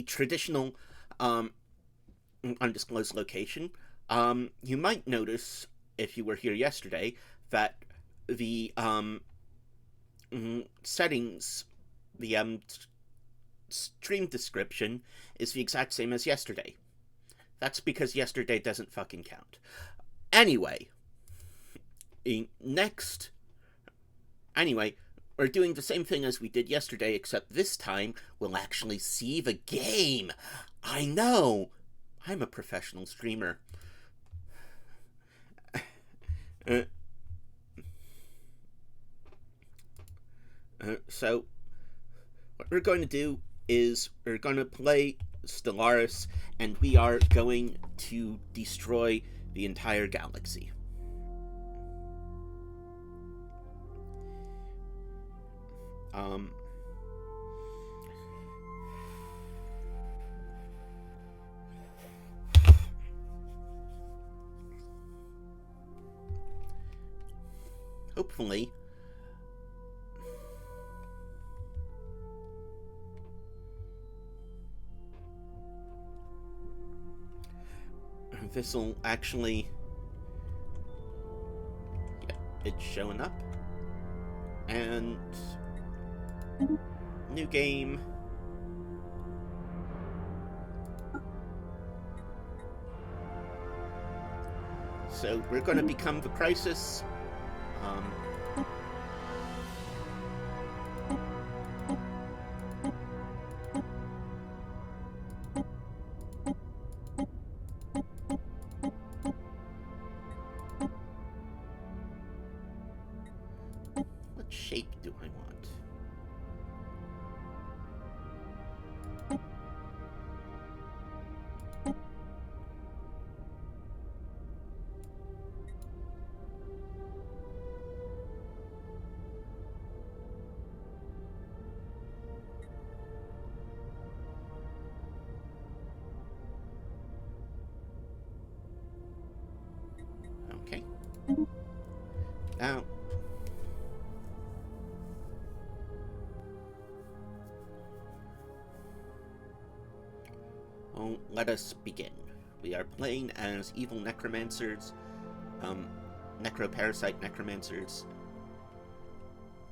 traditional um, undisclosed location. You might notice, if you were here yesterday, that the settings, the stream description is the exact same as yesterday. That's because yesterday doesn't fucking count. Anyway, next. Anyway, we're doing the same thing as we did yesterday, except this time we'll actually see the game. I know! I'm a professional streamer. So, what we're going to do is we're going to play Stellaris, and we are going to destroy the entire galaxy. Hopefully, this will actually. Yeah, it's showing up. And. New game. So we're going to become the Crisis. What shape do I want? Okay. Now, well, let us begin. We are playing as evil necromancers, necroparasite necromancers,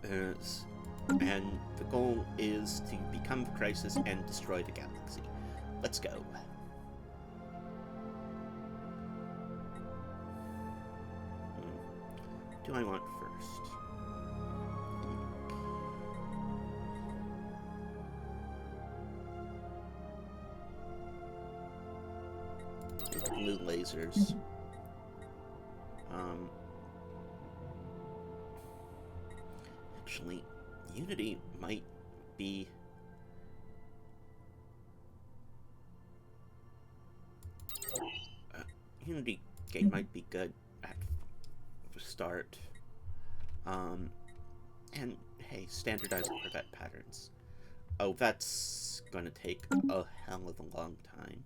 and the goal is to become the Crisis and destroy the galaxy. Let's go. Do I want first? Blue lasers. Actually, Unity might be. Unity game might be good at the start. And hey, standardize prevent patterns. Oh, that's gonna take a hell of a long time.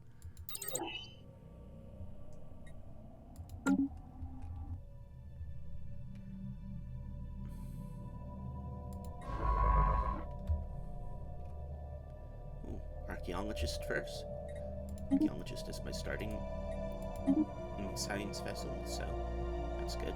Ooh, archaeologist first. Archaeologist is my starting science vessel, so that's good.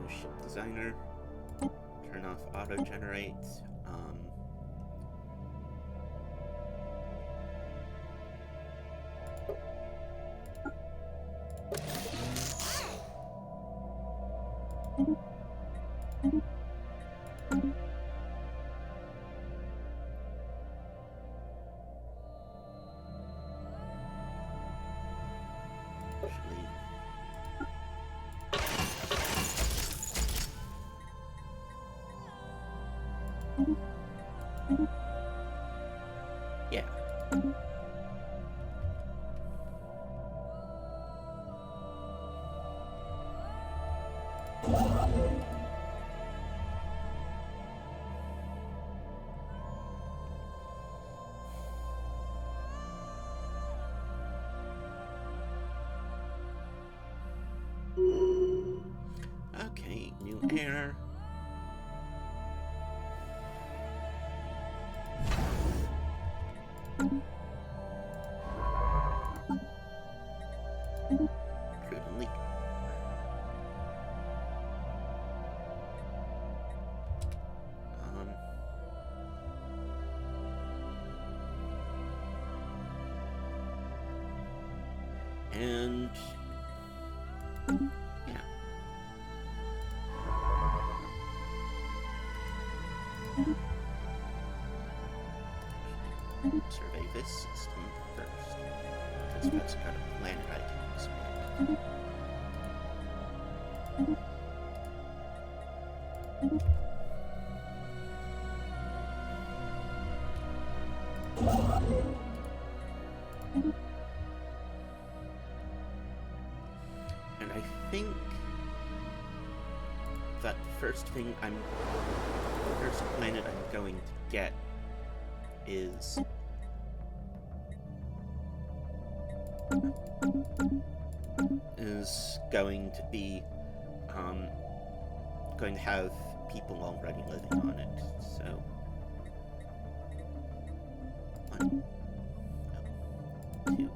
Ship designer. Turn off auto generate. Yeah. new air. Prudently. And yeah. Survey this system first, because that's got a planet I can expand. And I think that the first planet I'm going to get is going to be going to have people already living on it. So 1, 2.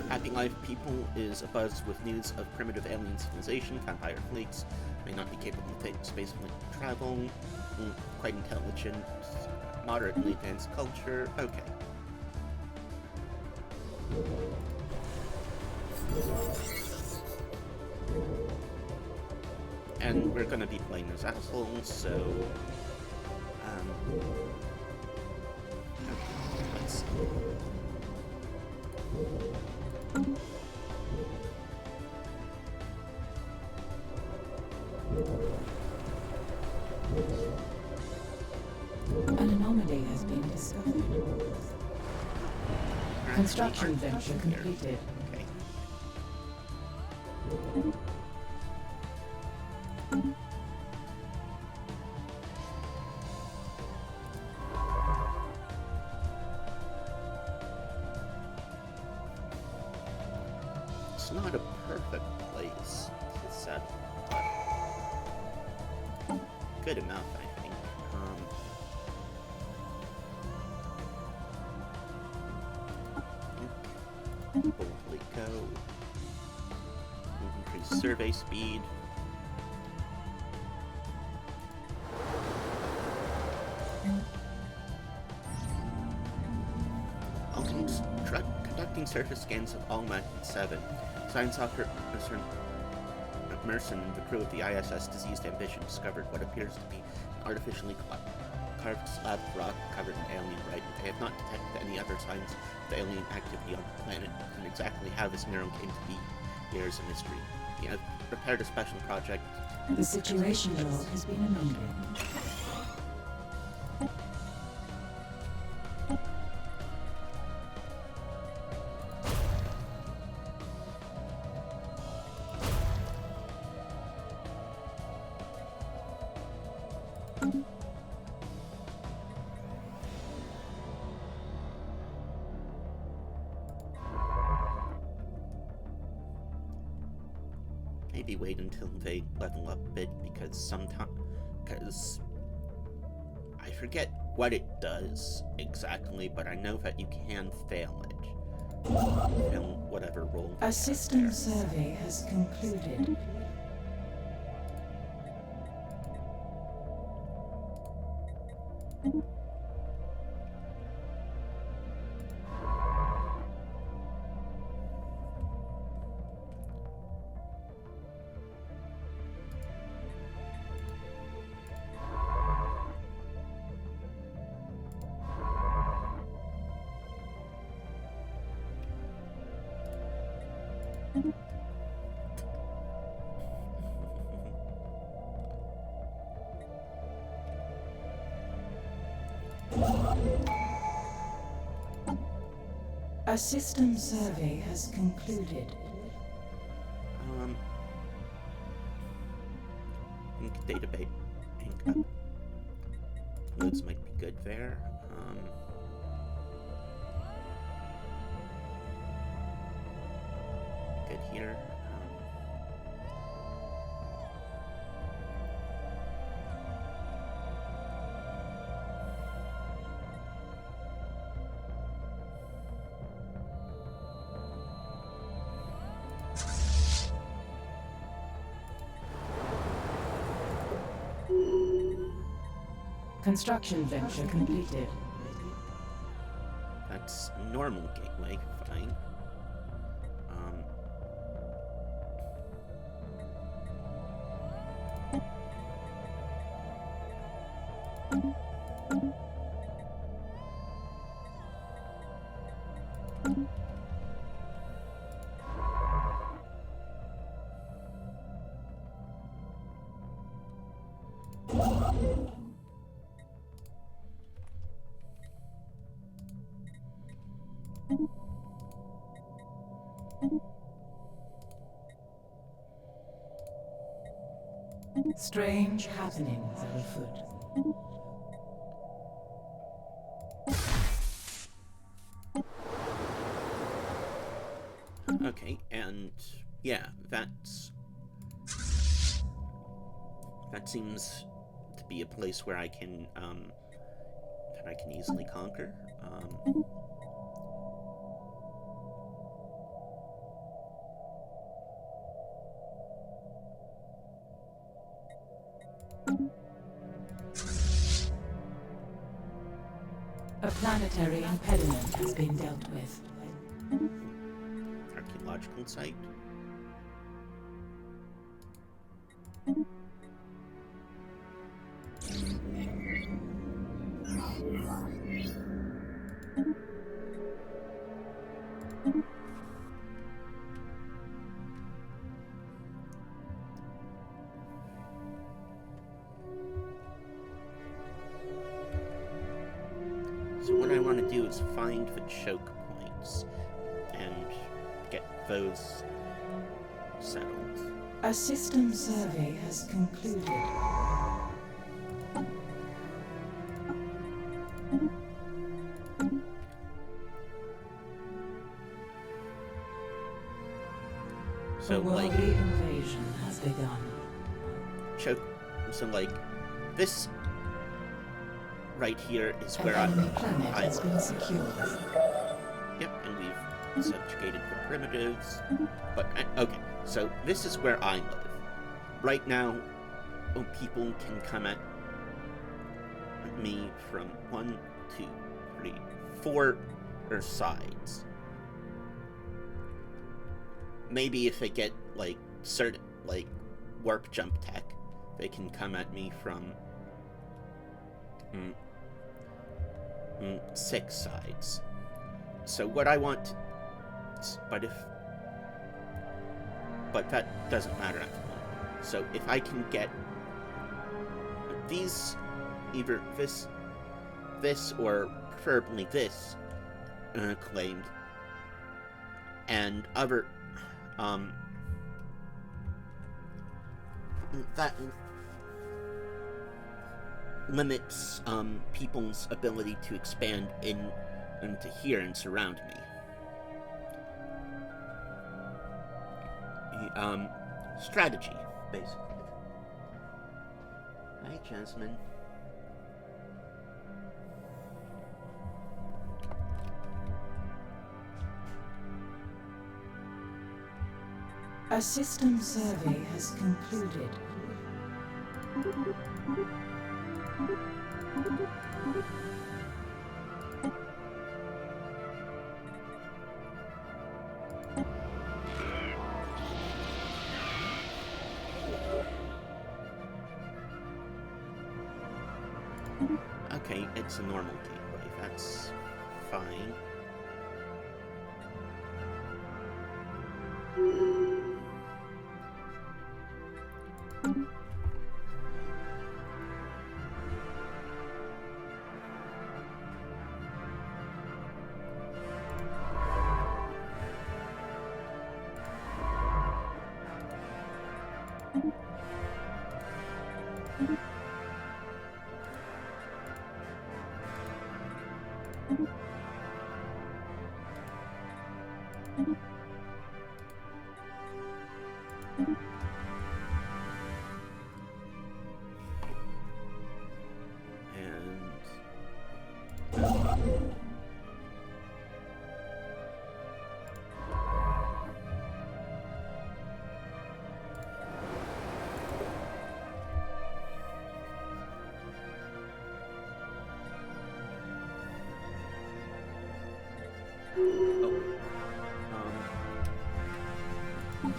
Happy Life people is abuzz with news of primitive alien civilization, vampire fleets, may not be capable of space travel, quite intelligent, moderately advanced culture. Okay. And we're gonna be playing as assholes, so let's see. An anomaly has been discovered. Construction venture completed. Okay. It's not a perfect place to settle, but good enough, I think. Boldly go. Increase survey speed. Conducting surface scans of Alma 7. Science officer Merson, the crew of the ISS Diseased Ambition, discovered what appears to be an artificially carved slab of rock covered in alien writing. They have not detected any other signs of alien activity on the planet, and exactly how this mineral came to be here is a mystery. We have prepared a special project. The situation log has been amended. Maybe wait until they level up a bit, because I forget what it does exactly, but I know that you can fail it. Fail whatever role. A system survey has concluded. A system survey has concluded. Ink database. Ink. Loads might be good there. Good here. Construction venture completed. That's normal gateway, fine. Strange happenings are afoot. Okay, and yeah, that seems to be a place where I can that I can easily conquer. A planetary impediment has been dealt with. Archaeological site. So what I want to do is find the choke points and get those settled. A system survey has concluded. So A like worldly invasion has begun. choke. So like this right here is An where enemy planet I has been secured. Yep, and we've subjugated the primitives. But okay, so this is where I live. Right now, people can come at me from 1, 2, 3, 4 sides. Maybe if they get like certain like warp jump tech, they can come at me from 6 sides. So what I want, but that doesn't matter at the moment. So if I can get these, either this or preferably this claimed, and other that limits people's ability to expand into here and surround me. Strategy, basically. Hi, Jasmine. A system survey has concluded. Okay, it's a normal gateway. That's fine.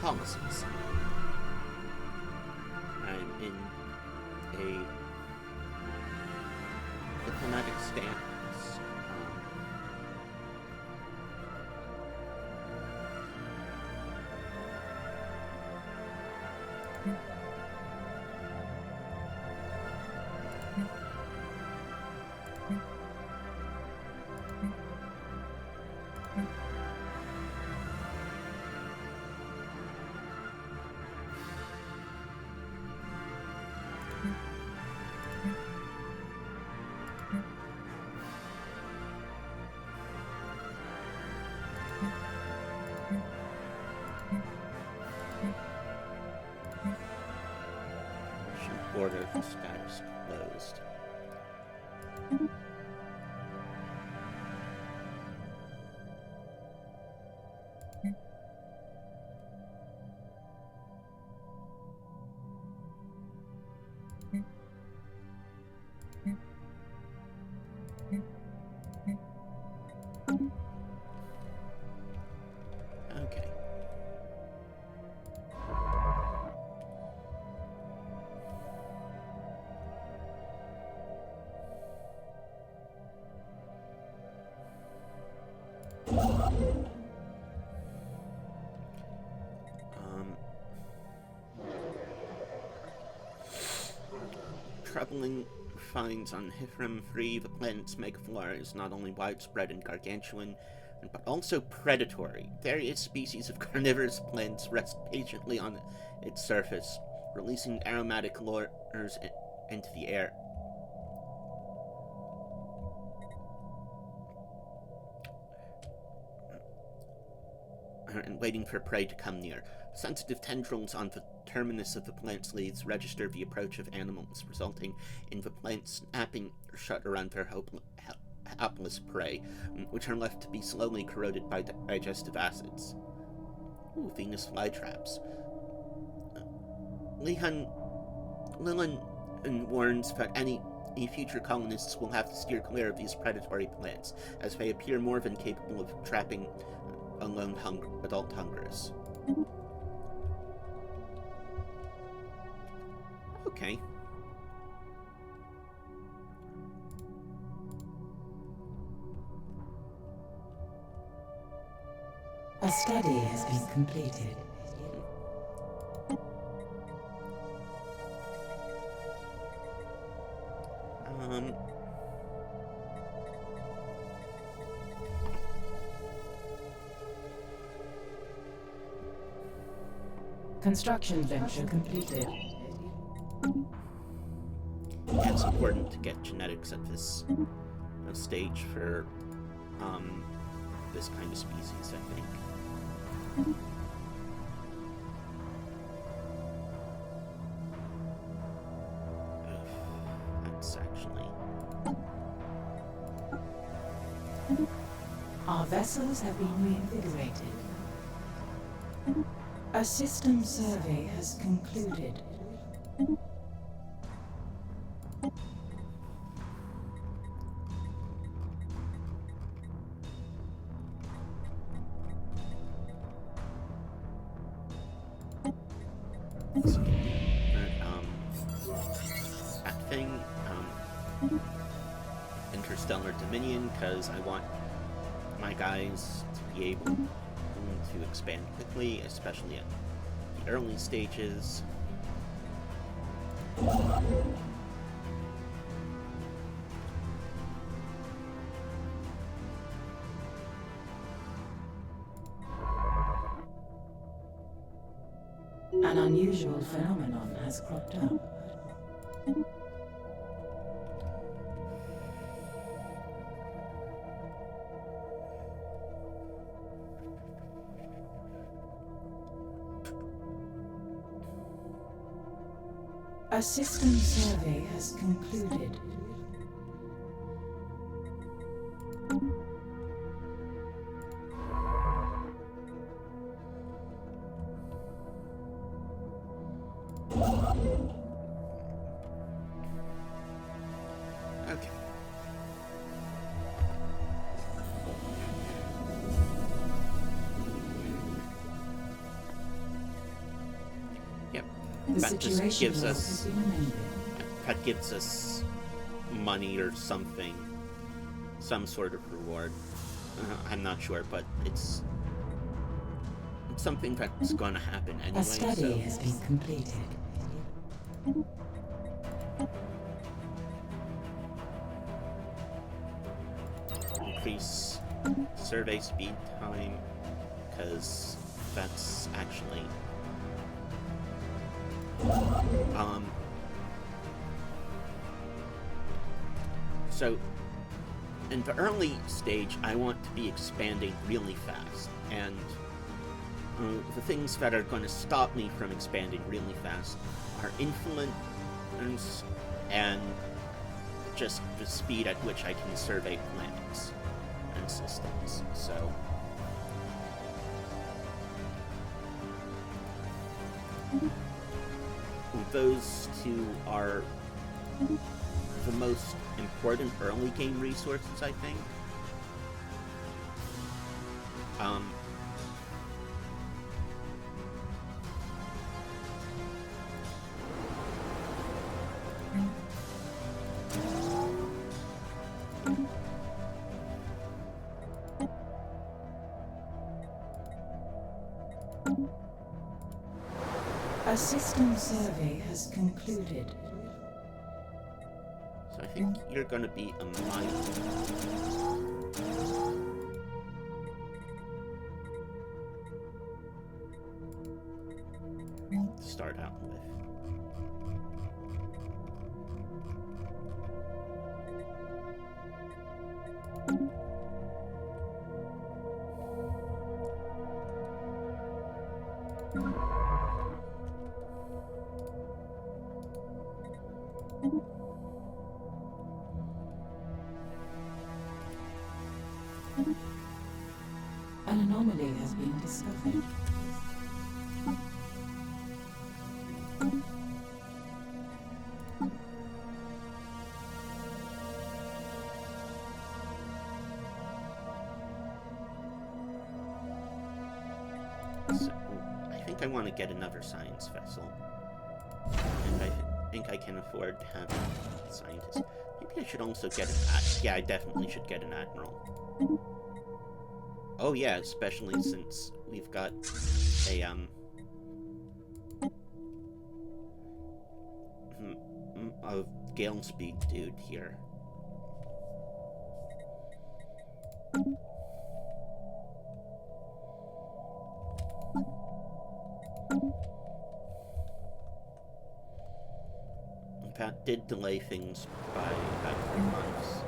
Policies. I'm in a diplomatic stance. Border of the status closed. Okay. Troubling finds on Hifram 3, the planet's megaflora is not only widespread and gargantuan, but also predatory. Various species of carnivorous plants rest patiently on its surface, releasing aromatic lures into the air. And waiting for prey to come near. Sensitive tendrils on the terminus of the plant's leaves register the approach of animals, resulting in the plant snapping shut around their hapless prey, which are left to be slowly corroded by digestive acids. Ooh, Venus flytraps. Lilin warns that any future colonists will have to steer clear of these predatory plants, as they appear more than capable of trapping alone adult hungers. Okay. A study has been completed. Construction venture completed. Yeah, it's important to get genetics at this stage for this kind of species, I think. That's actually... Our vessels have been reinvigorated. A system survey has concluded. That thing, Interstellar Dominion, because I want my guys to be able to expand quickly, especially at the early stages. An unusual phenomenon has cropped up. A system survey has concluded. Okay. Yep. The That just situation gives log us has been amended. that gives us money or something, some sort of reward. I'm not sure, but it's something that's going to happen anyway. A study So has been completed. increase survey speed time, because that's actually so in the early stage I want to be expanding really fast, and the things that are going to stop me from expanding really fast are influence and just the speed at which I can survey planets and systems. So those two are the most important early game resources, I think. A system survey has concluded. So I think you're gonna be a mine. To start out with. An anomaly has been discovered. So, I think I want to get another science vessel. And I think I can afford to have a scientist. Maybe I should also get an yeah, I definitely should get an admiral. Oh yeah, especially since we've got a gale speed dude here. That did delay things by about 3 months.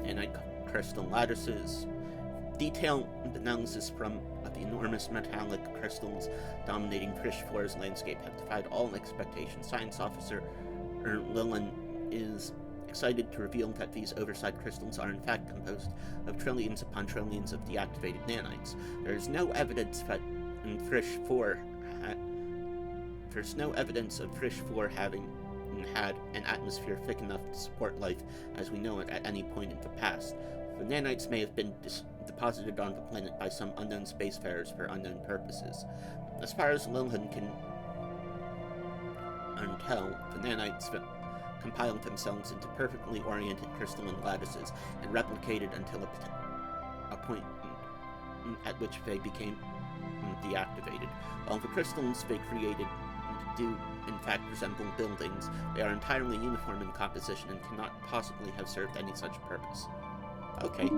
And I got crystal lattices. Detailed analysis from the enormous metallic crystals dominating Frisch 4's landscape have defied all expectations. Science officer Lillian is excited to reveal that these oversized crystals are in fact composed of trillions upon trillions of deactivated nanites. There is no evidence that in Frisch 4 there's no evidence of Frisch 4 having had an atmosphere thick enough to support life as we know it at any point in the past. The nanites may have been deposited on the planet by some unknown spacefarers for unknown purposes. As far as Lillian can tell, the nanites compiled themselves into perfectly oriented crystalline lattices and replicated until a point at which they became deactivated. While the crystals they created do in fact resemble buildings, they are entirely uniform in composition and cannot possibly have served any such purpose. Okay.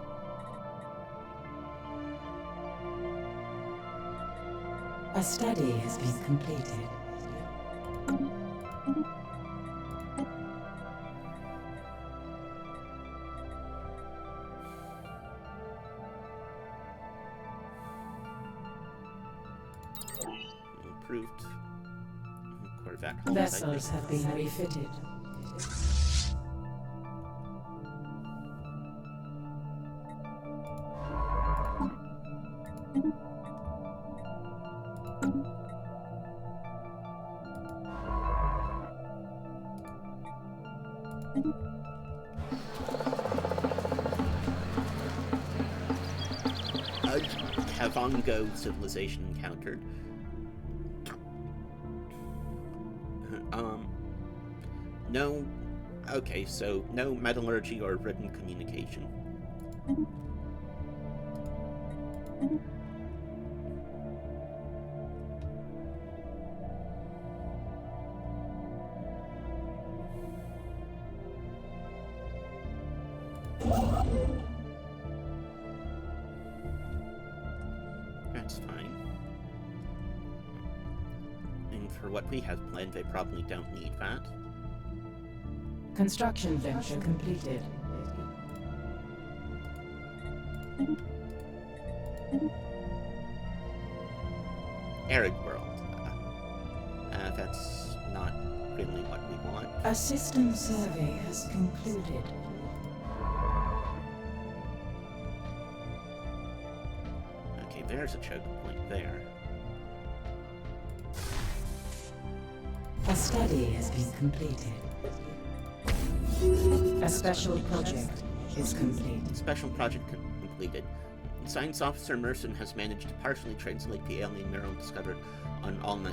A study has been completed. Improved Corvette. Vessels have been refitted. Kavango civilization encountered. No. Okay, so no metallurgy or written communication. That's fine. And for what we have planned, they probably don't need that. Construction venture completed. Arid world. That's not really what we want. A system survey has concluded. Okay, there's a choke point there. A study has been completed. A special project is complete. Special project completed. Science Officer Merson has managed to partially translate the alien neural discovered on Alma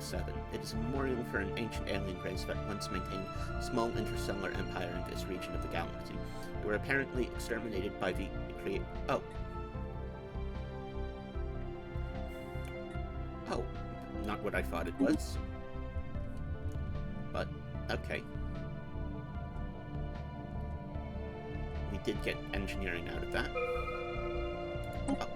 7. It is a memorial for an ancient alien race that once maintained a small interstellar empire in this region of the galaxy. They were apparently exterminated by the Oh, not what I thought it was. But, okay. We did get engineering out of that. Oh.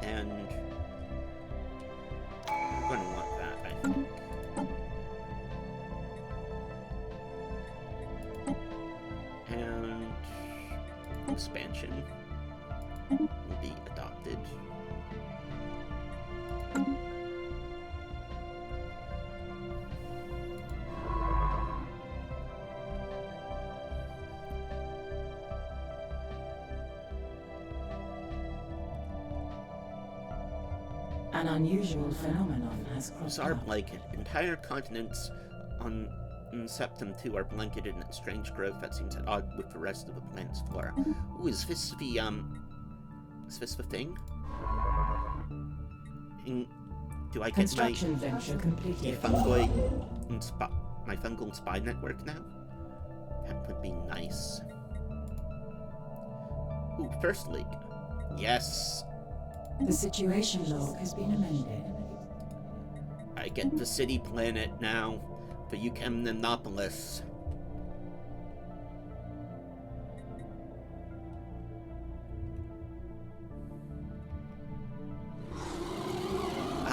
And I'm going to want that, I think. And expansion will be adopted. An unusual phenomenon has cropped Bizarre up. blanket. Entire continents on Septum 2 are blanketed in a strange growth that seems at odds with the rest of the planet's flora. Ooh, is this the thing? Do I get Construction venture completed. my fungal spy network now? That would be nice. Ooh, first league. Yes. The situation log has been amended. I get the city planet now. The Euchemnopolis.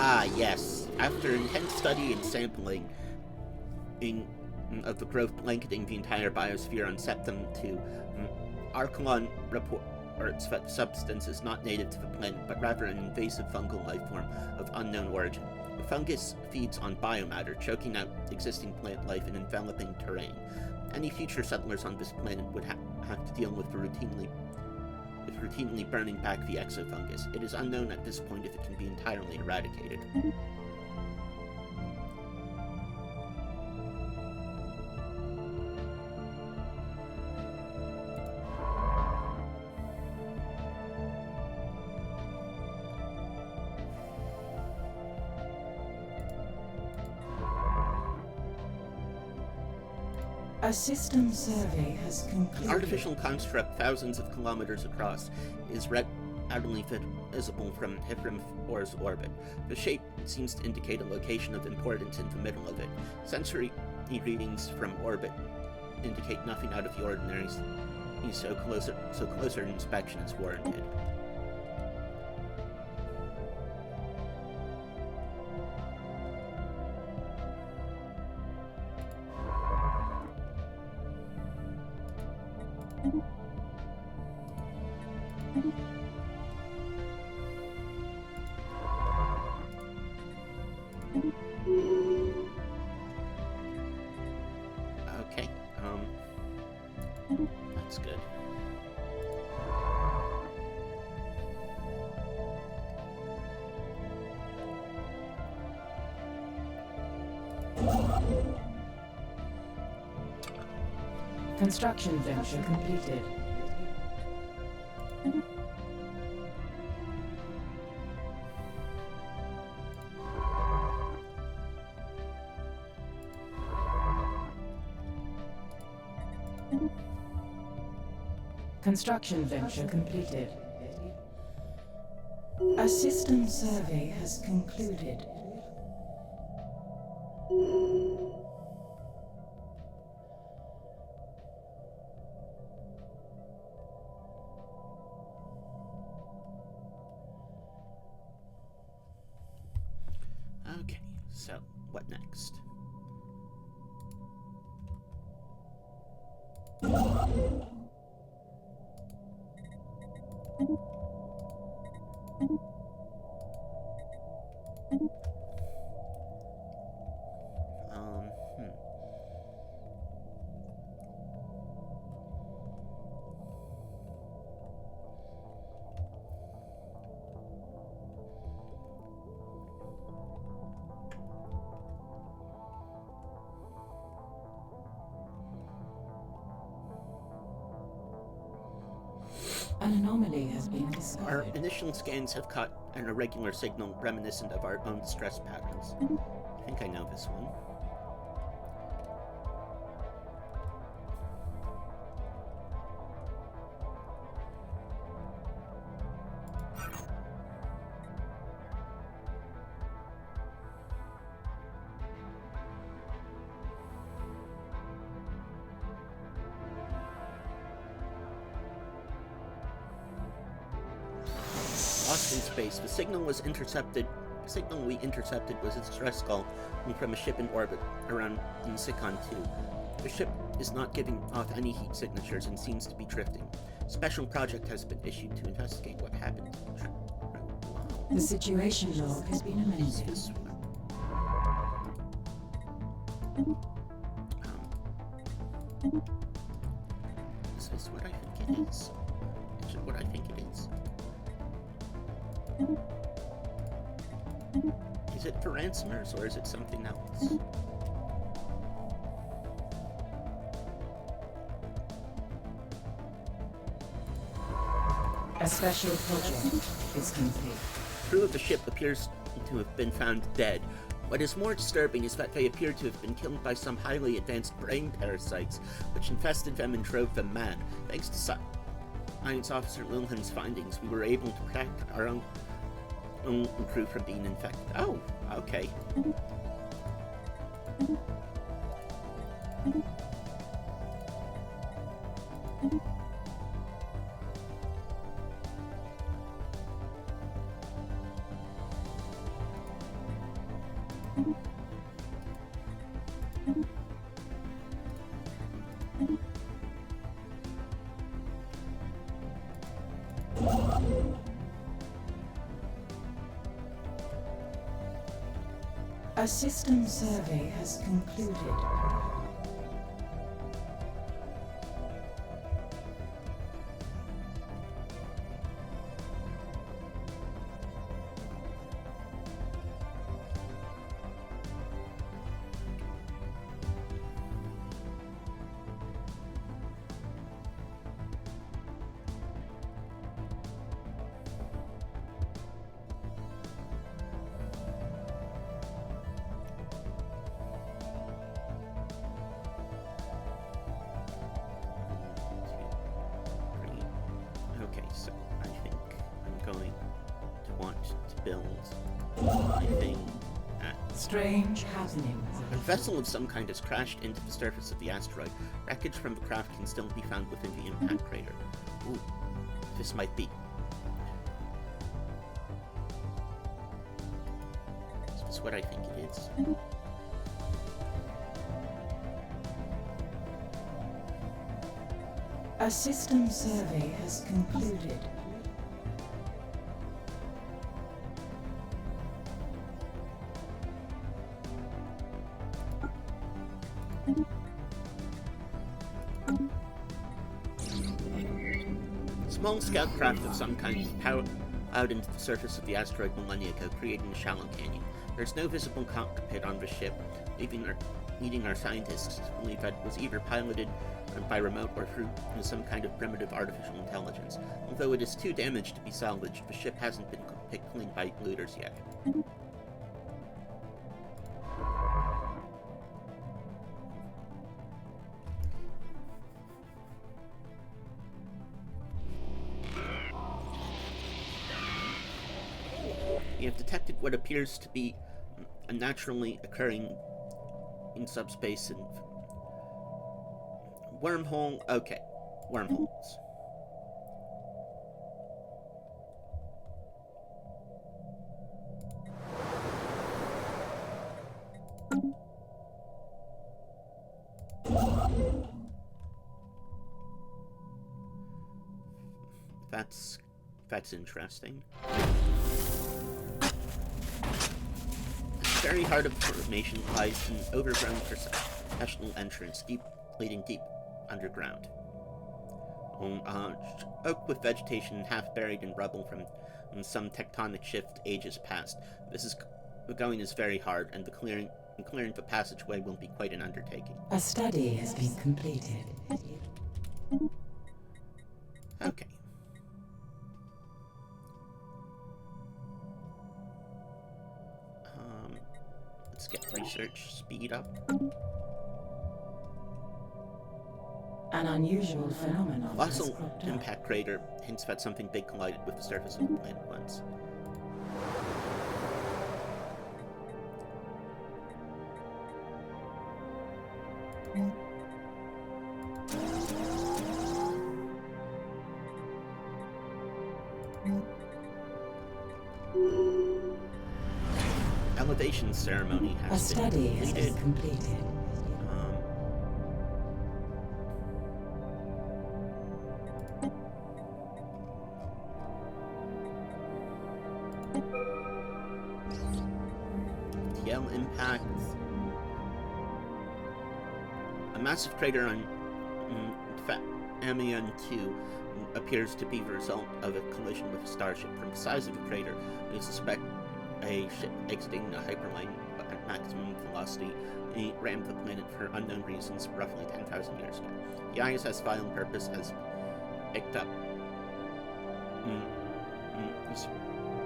Ah, yes. After intense study and sampling of the growth blanketing the entire biosphere on Septum 2, Archelon reports that substance is not native to the planet, but rather an invasive fungal life form of unknown origin. The fungus feeds on biomatter, choking out existing plant life in enveloping terrain. Any future settlers on this planet would have to deal with routinely burning back the exofungus. It is unknown at this point if it can be entirely eradicated. A system survey has An concluded. artificial construct thousands of kilometers across is readily visible from Hifrim 4's orbit. The shape seems to indicate a location of importance in the middle of it. Sensory readings from orbit indicate nothing out of the ordinary, so closer inspection is warranted. Okay, that's good. Construction venture completed. Construction venture completed. A system survey has concluded. Okay, so what next? Hmm. An anomaly has been Our discovered. initial scans have caught an irregular signal reminiscent of our own stress patterns. I think I know this one. Lost in space. The signal we intercepted was a distress call from a ship in orbit around Sikon 2. The ship is not giving off any heat signatures and seems to be drifting. A special project has been issued to investigate what happened. Wow. The situation log has been amended. This one. Is this what I think it is? Is it what I think it is? Is it for ransomers or is it something else? A special project is complete. The crew of the ship appears to have been found dead. What is more disturbing is that they appear to have been killed by some highly advanced brain parasites, which infested them and drove them mad. Thanks to Science Officer Lilhan's findings, we were able to protect our own crew from being infected. Oh, okay. A system survey has concluded. build anything. Strange happenings. A vessel of some kind has crashed into the surface of the asteroid. Wreckage from the craft can still be found within the impact crater. Ooh, this might be. Is this what I think it is? A system survey has concluded. Small scout craft of some kind powered out into the surface of the asteroid millennia ago, creating a shallow canyon. There's no visible cockpit on the ship, leading our scientists to believe that it was either piloted by remote or through some kind of primitive artificial intelligence. Although it is too damaged to be salvaged, the ship hasn't been picked clean by looters yet. We have detected what appears to be a naturally occurring in subspace and wormhole. Okay, wormholes. That's interesting. The very heart of the formation lies an overgrown processional entrance, leading deep underground. Oak with vegetation half buried in rubble from some tectonic shift ages past. The going is very hard, and clearing the passageway will be quite an undertaking. A study has been completed. Okay. Let's get research speed up. An unusual phenomenon has Fossil cropped up. impact crater hints that something big collided with the surface of the planet once. Elevation ceremony A has been study has completed. been completed. TL impact. A massive crater on Amion 2 appears to be the result of a collision with a starship. From the size of the crater, we suspect a ship exiting a hyperlane at maximum velocity rammed the planet for unknown reasons roughly 10,000 years ago. The ISS final purpose has picked up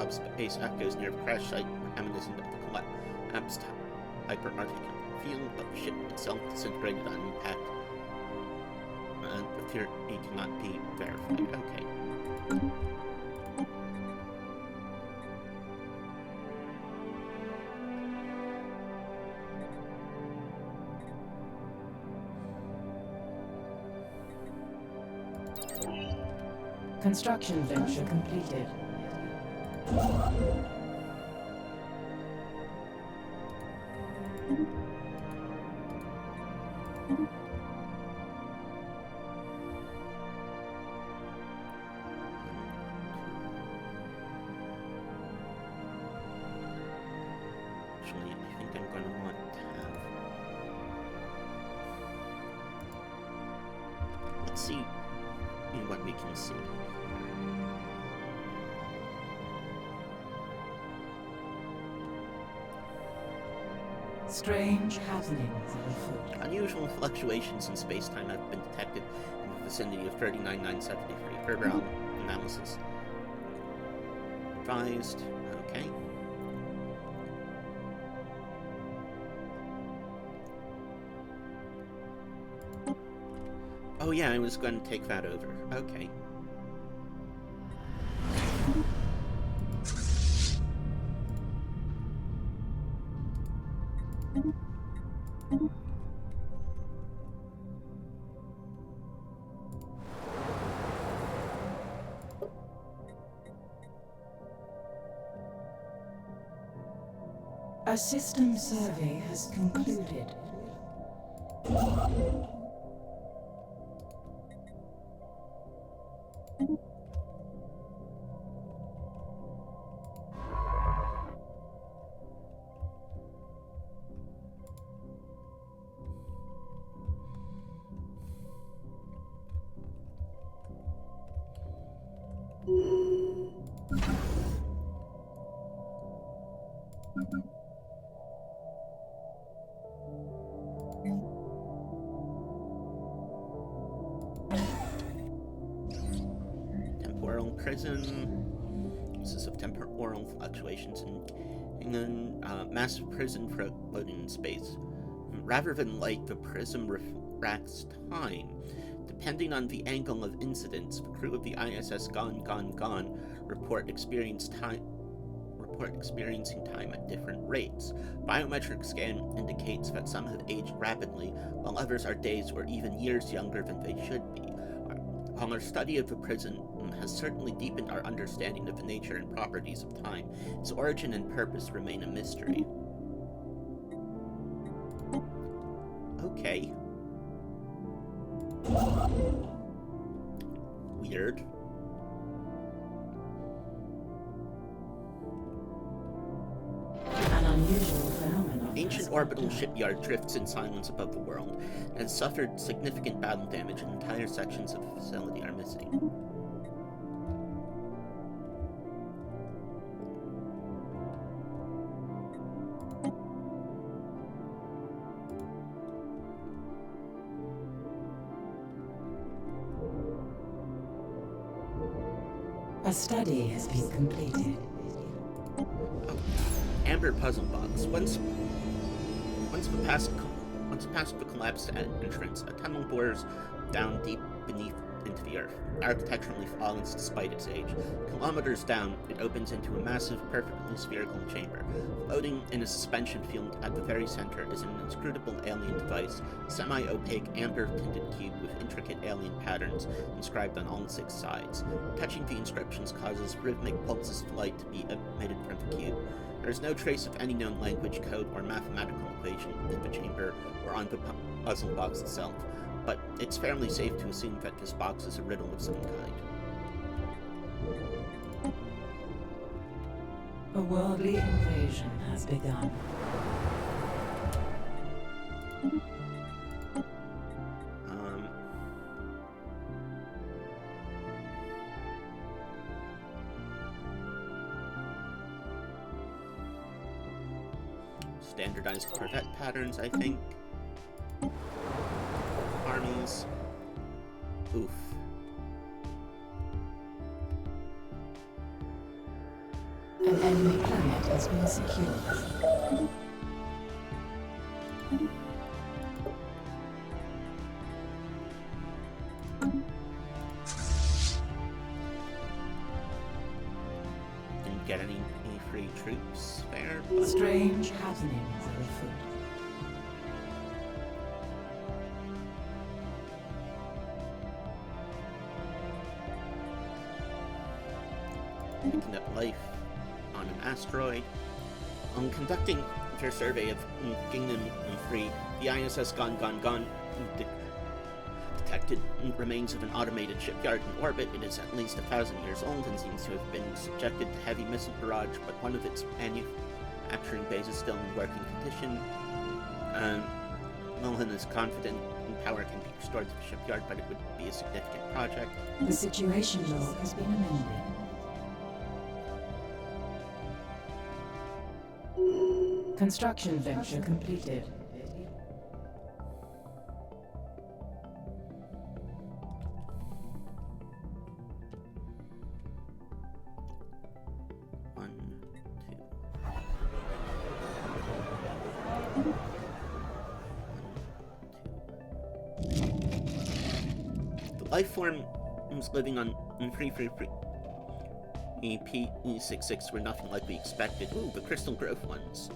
space echoes near the crash site reminiscent of the collapsed hyperarctic field, but the ship itself disintegrated on impact. The theory cannot be verified. Okay. Construction venture completed. Actually, I think I'm going to want to have... Let's see what we can see. Strange happenings are afoot. Unusual fluctuations in space-time have been detected in the vicinity of 39973. Further analysis advised. Okay. Oh yeah, I was going to take that over. Okay. A system survey has concluded. Temporal prison. Uses of temporal fluctuations in a massive prison floating in space. Rather than light, the prism refracts time. Depending on the angle of incidence, the crew of the ISS Gone report experiencing time at different rates. Biometric scan indicates that some have aged rapidly, while others are days or even years younger than they should be. While our study of the prison has certainly deepened our understanding of the nature and properties of time, its origin and purpose remain a mystery. Okay. Weird. An unusual phenomenon. Ancient orbital shipyard drifts in silence above the world and has suffered significant battle damage, and entire sections of the facility are missing. A study has been completed. Amber puzzle box. Once past the collapsed entrance, a tunnel bores down deep beneath into the earth, architecturally flawless despite its age. Kilometers down, it opens into a massive, perfectly spherical chamber. Floating in a suspension field at the very center is an inscrutable alien device, semi-opaque amber-tinted cube with intricate alien patterns inscribed on all 6 sides. Touching the inscriptions causes rhythmic pulses of light to be emitted from the cube. There is no trace of any known language, code, or mathematical equation in the chamber or on the puzzle box itself, but it's fairly safe to assume that this box is a riddle of some kind. A worldly invasion has begun. Standardized corvette patterns, I think. Armies. Oof. An enemy planet has been secured. Didn't get any free troops there. Strange happenings are afoot. Picking up life on an asteroid. On conducting their survey of Gingham and Free, the ISS Gone detected remains of an automated shipyard in orbit. It is at least 1,000 years old and seems to have been subjected to heavy missile barrage, but one of its manufacturing bays is still in working condition. Mullen is confident power can be restored to the shipyard, but it would be a significant project. The situation log has been amended. Construction venture completed. Life forms living on free P66 were nothing like we expected. Ooh, the crystal growth ones.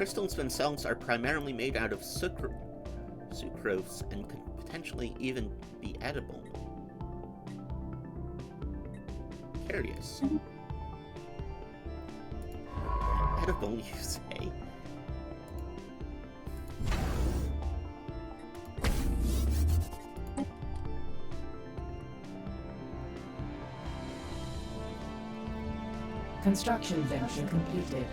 crystals themselves are primarily made out of sucrose and could potentially even be edible. Curious. Edible, you say? Construction venture completed.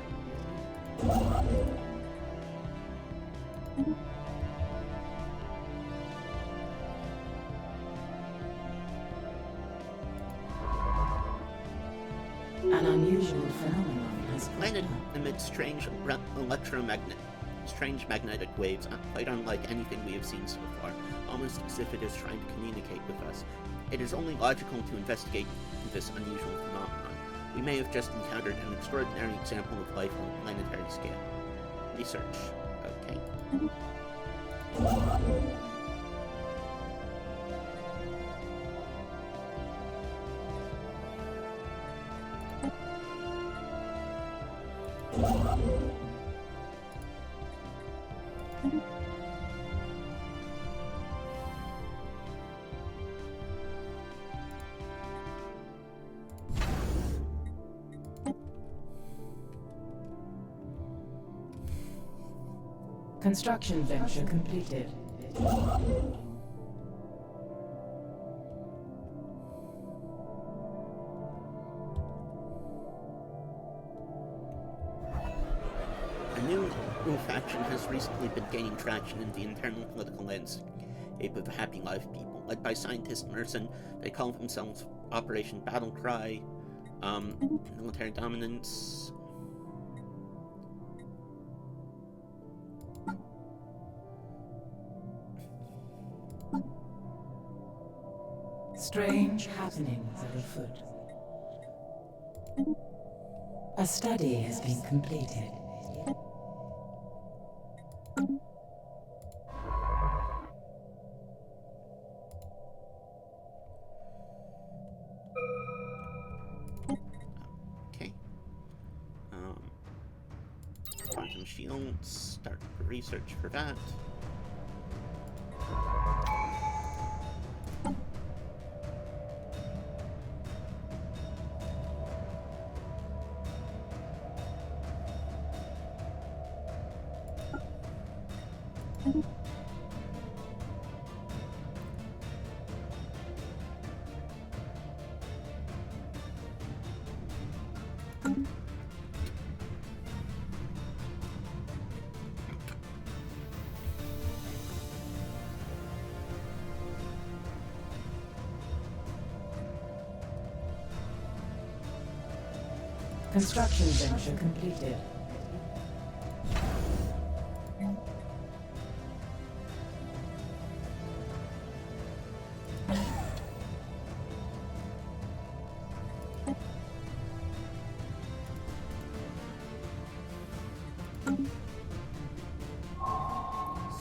An unusual phenomenon has The planet emits strange magnetic waves, quite unlike anything we have seen so far, almost as if it is trying to communicate with us. It is only logical to investigate this unusual phenomenon. We may have just encountered an extraordinary example of life on a planetary scale. Research. Okay. Construction venture completed. A new faction has recently been gaining traction in the internal political landscape of the Happy Life people. Led by scientist Merson, they call themselves Operation Battlecry, military dominance. Strange happenings are afoot. A study has been completed. Okay. Quantum shields, start research for that. Construction venture completed.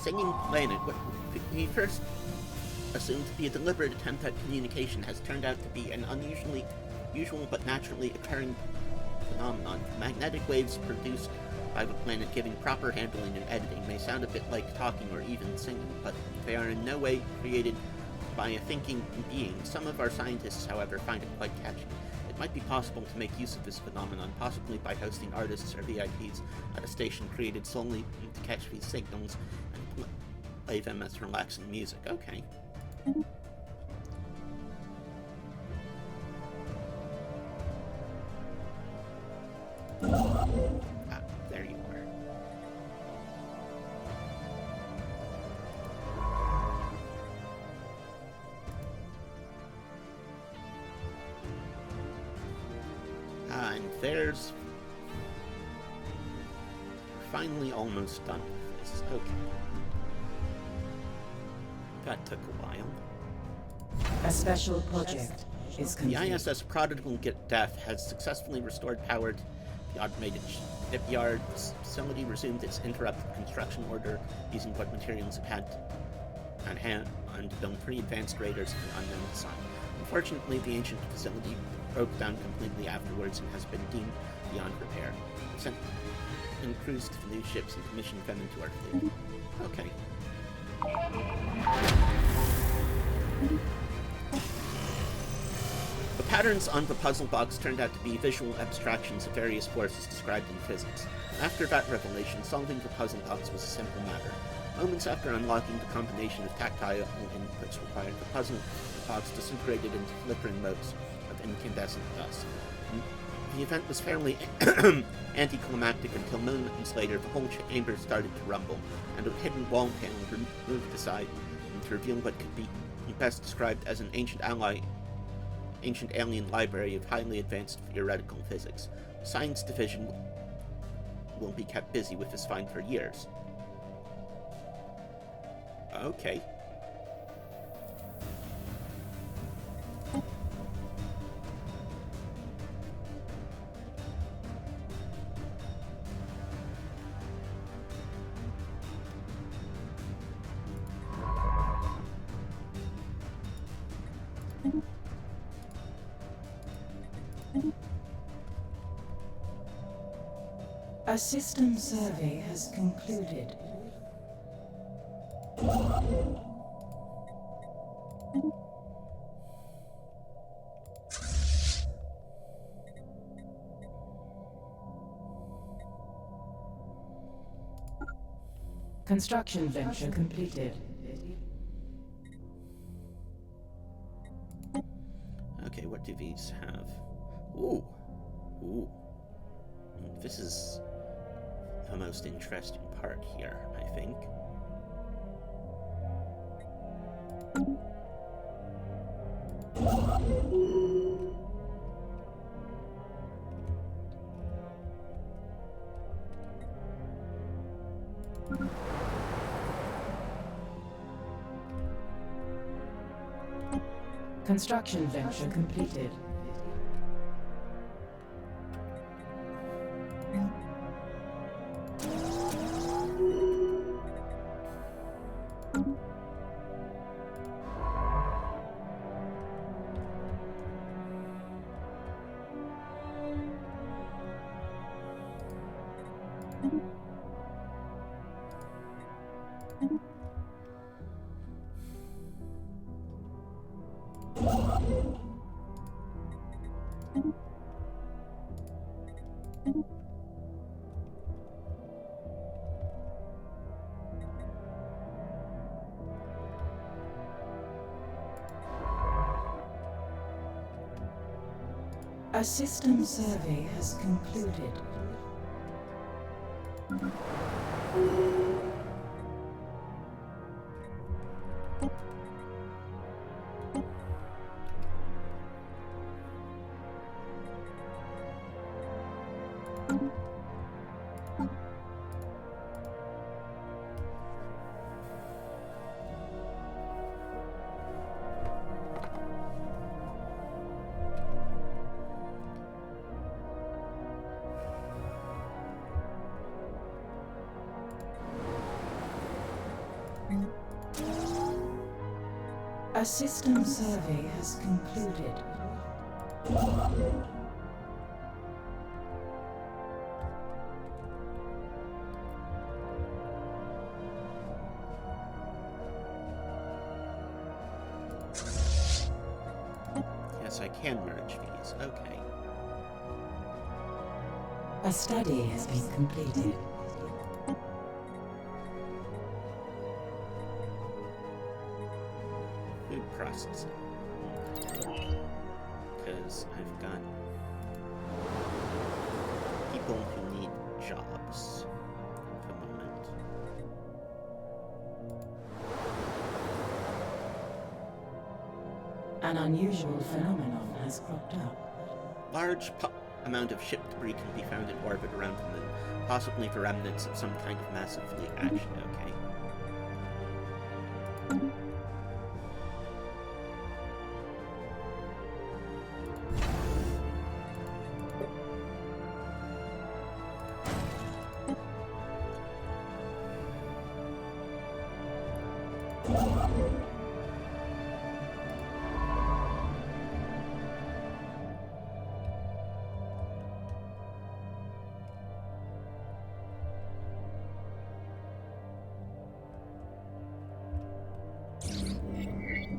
Singing Planet, what we first assumed to be a deliberate attempt at communication, has turned out to be an unusually usual but naturally occurring phenomenon. Magnetic waves produced by the planet giving proper handling and editing may sound a bit like talking or even singing, but they are in no way created by a thinking being. Some of our scientists, however, find it quite catchy. It might be possible to make use of this phenomenon, possibly by hosting artists or VIPs at a station created solely to catch these signals and play them as relaxing music. Okay. Ah, there you are. And there's... finally almost done with this. Okay. That took a while. A special project is The complete. ISS Prodigal Death has successfully restored power to the automated shipyard. The facility resumed its interrupted construction order using what materials it had on hand to build 3 advanced raiders of the unknown design. Unfortunately, the ancient facility broke down completely afterwards and has been deemed beyond repair. We sent in crews to the new ships and commissioned them into our fleet. Okay. The patterns on the puzzle box turned out to be visual abstractions of various forces described in physics. After that revelation, solving the puzzle box was a simple matter. Moments after unlocking the combination of tactile inputs required, the puzzle box disintegrated into flickering motes of incandescent dust. The event was fairly anticlimactic until moments later the whole chamber started to rumble, and a hidden wall panel moved aside to reveal what could be best described as an ancient alien library of highly advanced theoretical physics. The Science Division will be kept busy with this find for years. Okay. A system survey has concluded. Construction venture completed. Okay, what do these have? Ooh. Ooh. This is the most interesting part here, I think. Construction venture completed. A system survey has concluded. A system survey has concluded. Yes, I can merge these. Okay. A study has been completed. Food processing. Because I've got people who need jobs at the moment. An unusual phenomenon has cropped up. Large amount of ship debris can be found in orbit around the moon, possibly the remnants of some kind of massive fleet action. Okay.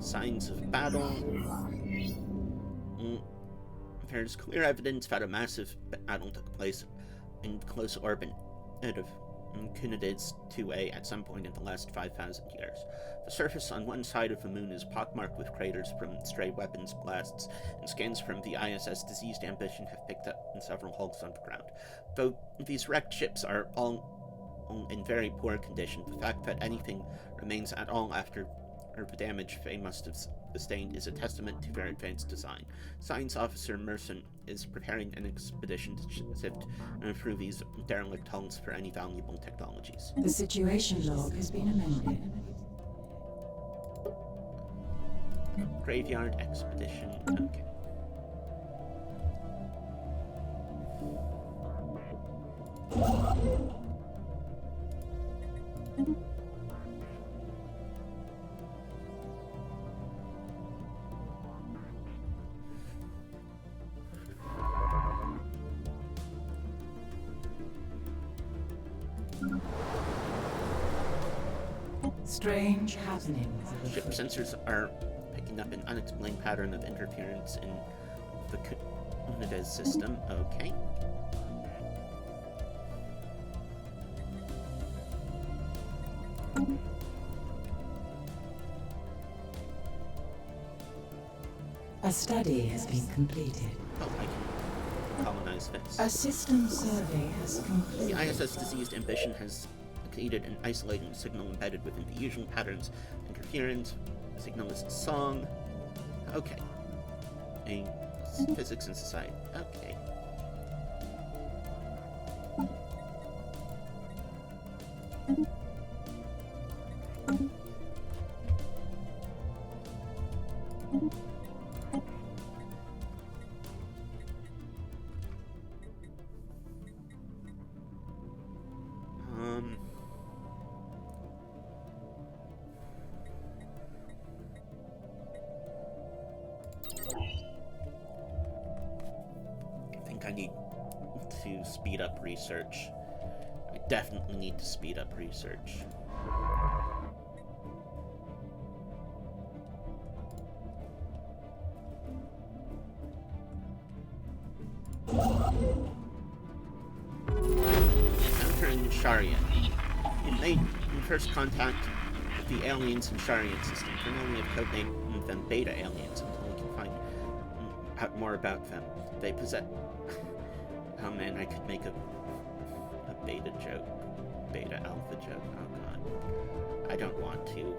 Signs of battle. There's clear evidence that a massive battle took place in close orbit of Cunidid's 2A at some point in the last 5,000 years. The surface on one side of the moon is pockmarked with craters from stray weapons blasts, and scans from the ISS Diseased Ambition have picked up in several hulks on the ground. Though these wrecked ships are all in very poor condition, the fact that anything remains at all after the damage they must have sustained is a testament to their advanced design. Science Officer Merson is preparing an expedition to sift through these derelict hulls for any valuable technologies. The situation log has been amended. Graveyard expedition. Okay. Strange happenings. Ship sensors are picking up an unexplained pattern of interference in the Cunidid system. Okay. A study has been completed. Oh, I can colonize this. A system survey has concluded. The ISS Diseased Ambition has created an isolating signal embedded within the usual patterns. Interference, signal is song. Okay. Physics and society. Okay. I need to speed up research. I definitely need to speed up research. Encountering Sharian. You made first contact with the aliens in Sharian system. For now we have codenamed them Beta aliens until we can find out more about them. They possess... Oh man, I could make a beta joke. Beta alpha joke. Oh god. I don't want to.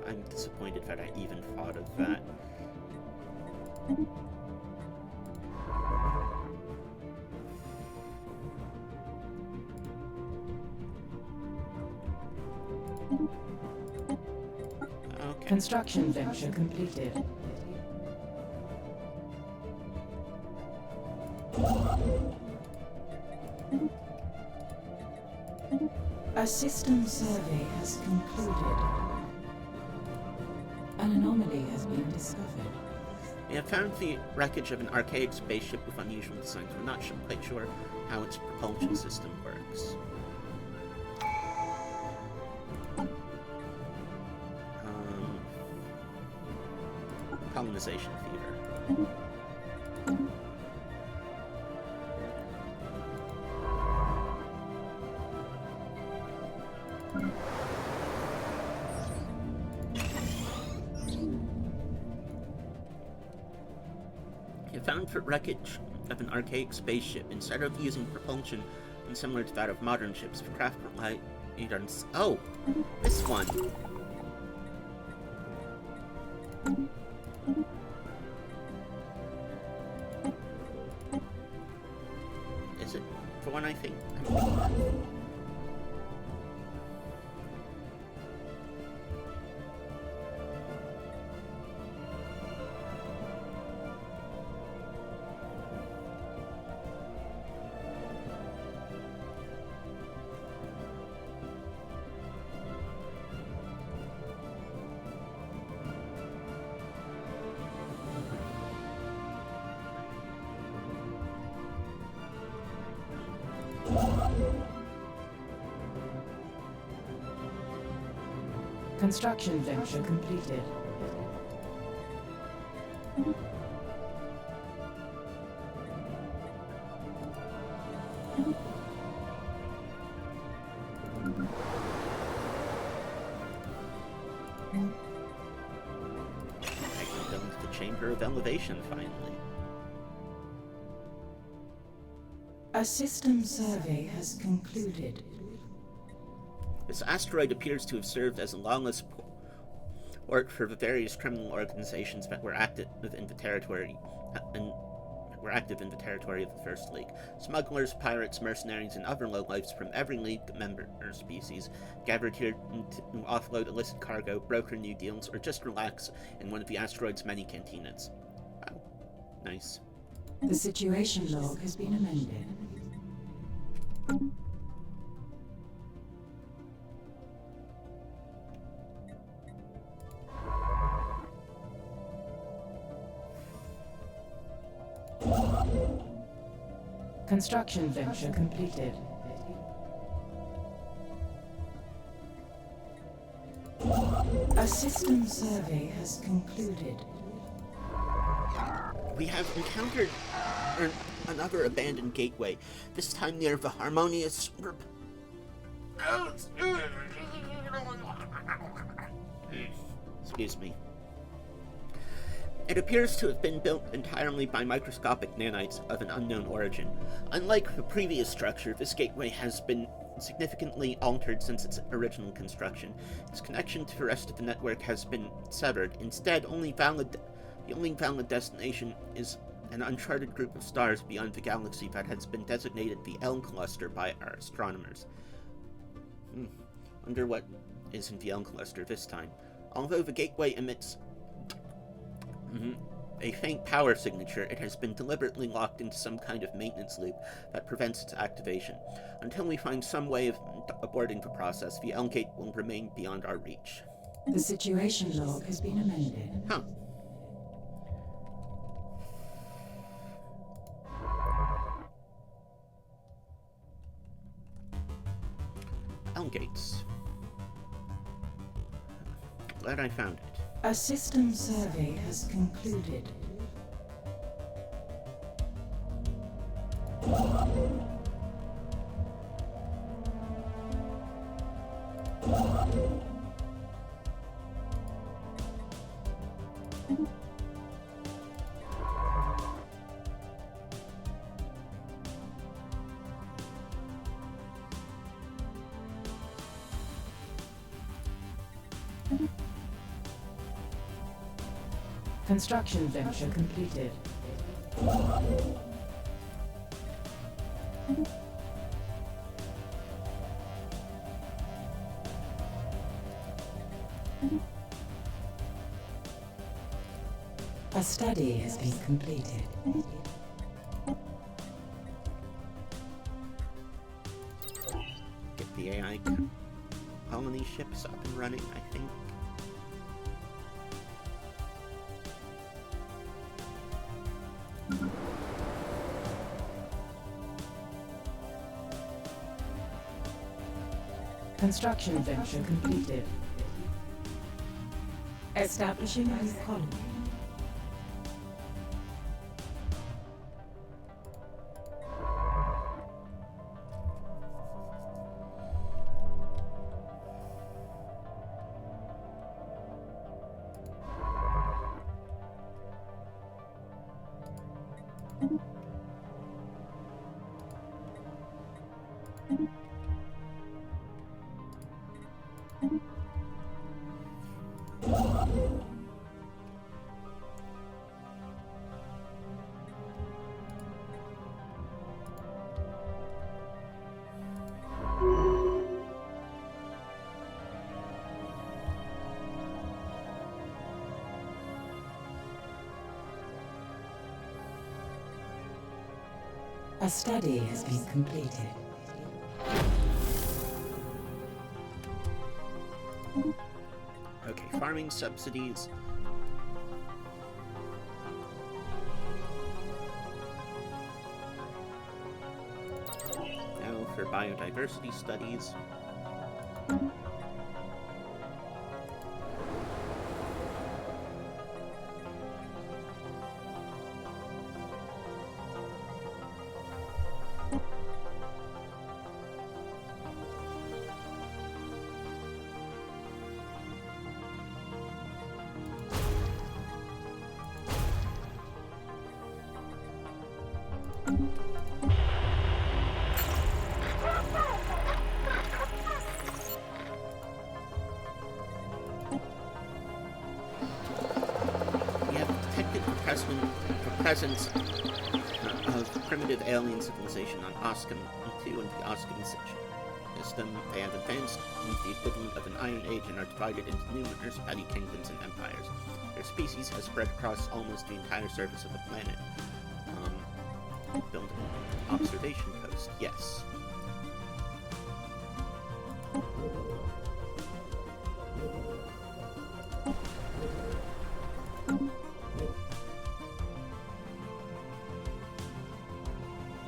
I'm disappointed that I even thought of that. Okay. Construction venture completed. A system survey has concluded. An anomaly has been discovered. We have found the wreckage of an archaic spaceship with unusual designs. We're not quite sure how its propulsion system works. Colonization theater. You found the wreckage of an archaic spaceship. Instead of using propulsion similar to that of modern ships, the craft relied on... Oh! This one! Is it the one I think? Construction venture completed. I can go into the Chamber of Elevation, finally. A system survey has concluded. This asteroid appears to have served as a lawless port for the various criminal organizations that were active in the territory of the First League. Smugglers, pirates, mercenaries, and other lowlifes from every League member species gathered here to offload illicit cargo, broker new deals, or just relax in one of the asteroid's many cantinas. Wow. Nice. The situation log has been amended. Construction venture completed. A system survey has concluded. We have encountered another abandoned gateway, this time near the Harmonious... Excuse me. It appears to have been built entirely by microscopic nanites of an unknown origin. Unlike the previous structure, this gateway has been significantly altered since its original construction. Its connection to the rest of the network has been severed. Instead, the only valid destination is an uncharted group of stars beyond the galaxy that has been designated the L Cluster by our astronomers. Wonder what is in the L Cluster this time. Although the gateway emits a faint power signature, it has been deliberately locked into some kind of maintenance loop that prevents its activation. Until we find some way of aborting the process, the L Gate will remain beyond our reach. The situation log has been amended. Huh. L Gates. Glad I found it. A system survey has concluded. Construction venture completed. A study has been completed. Get the AI colony ships up and running, I think. Construction venture completed. Establishing a new colony. A study has been completed. Okay, farming subsidies. Now for biodiversity studies. We have detected the presence of primitive alien civilization on Oscom 2 and the Oscom system. They have advanced into the equivalent of an Iron Age and are divided into numerous petty kingdoms and empires. Their species has spread across almost the entire surface of the planet. Build an observation post, yes.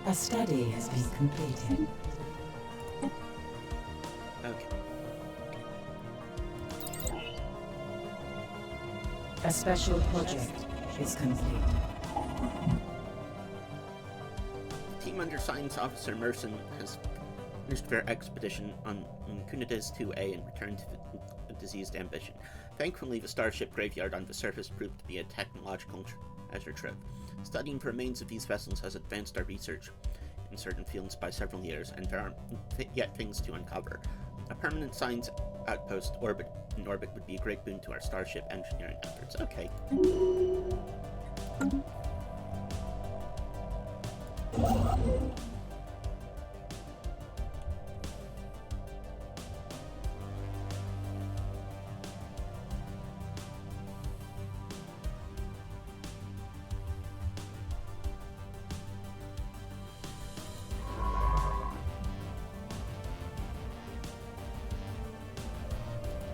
A study has been completed. Okay. A special project is complete. Team under Science Officer Merson has finished their expedition on Kunides 2A and returned to the diseased ambition. Thankfully, the starship graveyard on the surface proved to be a technological treasure trove. Studying the remains of these vessels has advanced our research in certain fields by several years, and there are yet things to uncover. A permanent science outpost in orbit would be a great boon to our starship engineering efforts. Okay.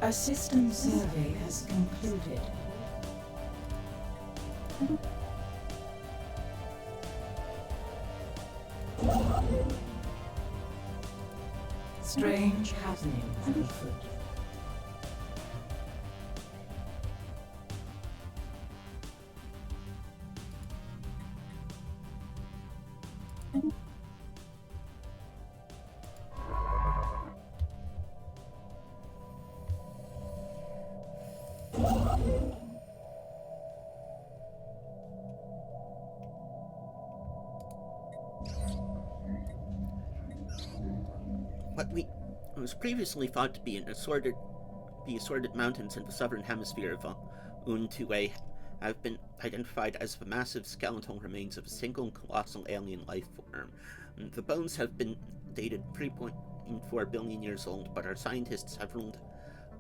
A system survey has concluded. Strange happenings afoot. What was previously thought to be assorted mountains in the southern hemisphere of Un-2A have been identified as the massive skeletal remains of a single colossal alien life form. The bones have been dated 3.4 billion years old, but our scientists have ruled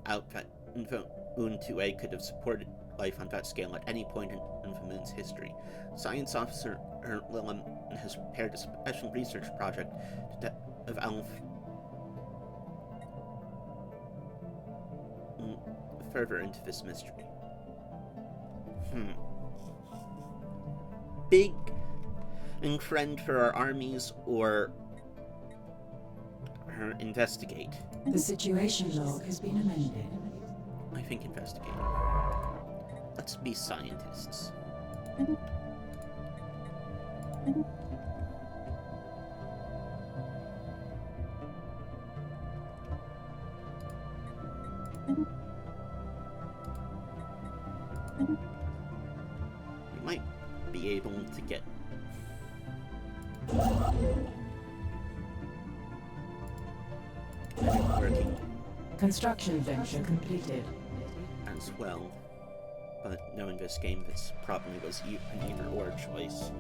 out that Un-2A could have supported life on that scale at any point in the moon's history. Science Officer Willem has prepared a special research project to delve further into this mystery. Big and friend for our armies, or investigate? The situation log has been amended. I think investigate. Let's be scientists. We might be able to get working Construction venture completed. as well, but knowing this game, this probably was an either or choice.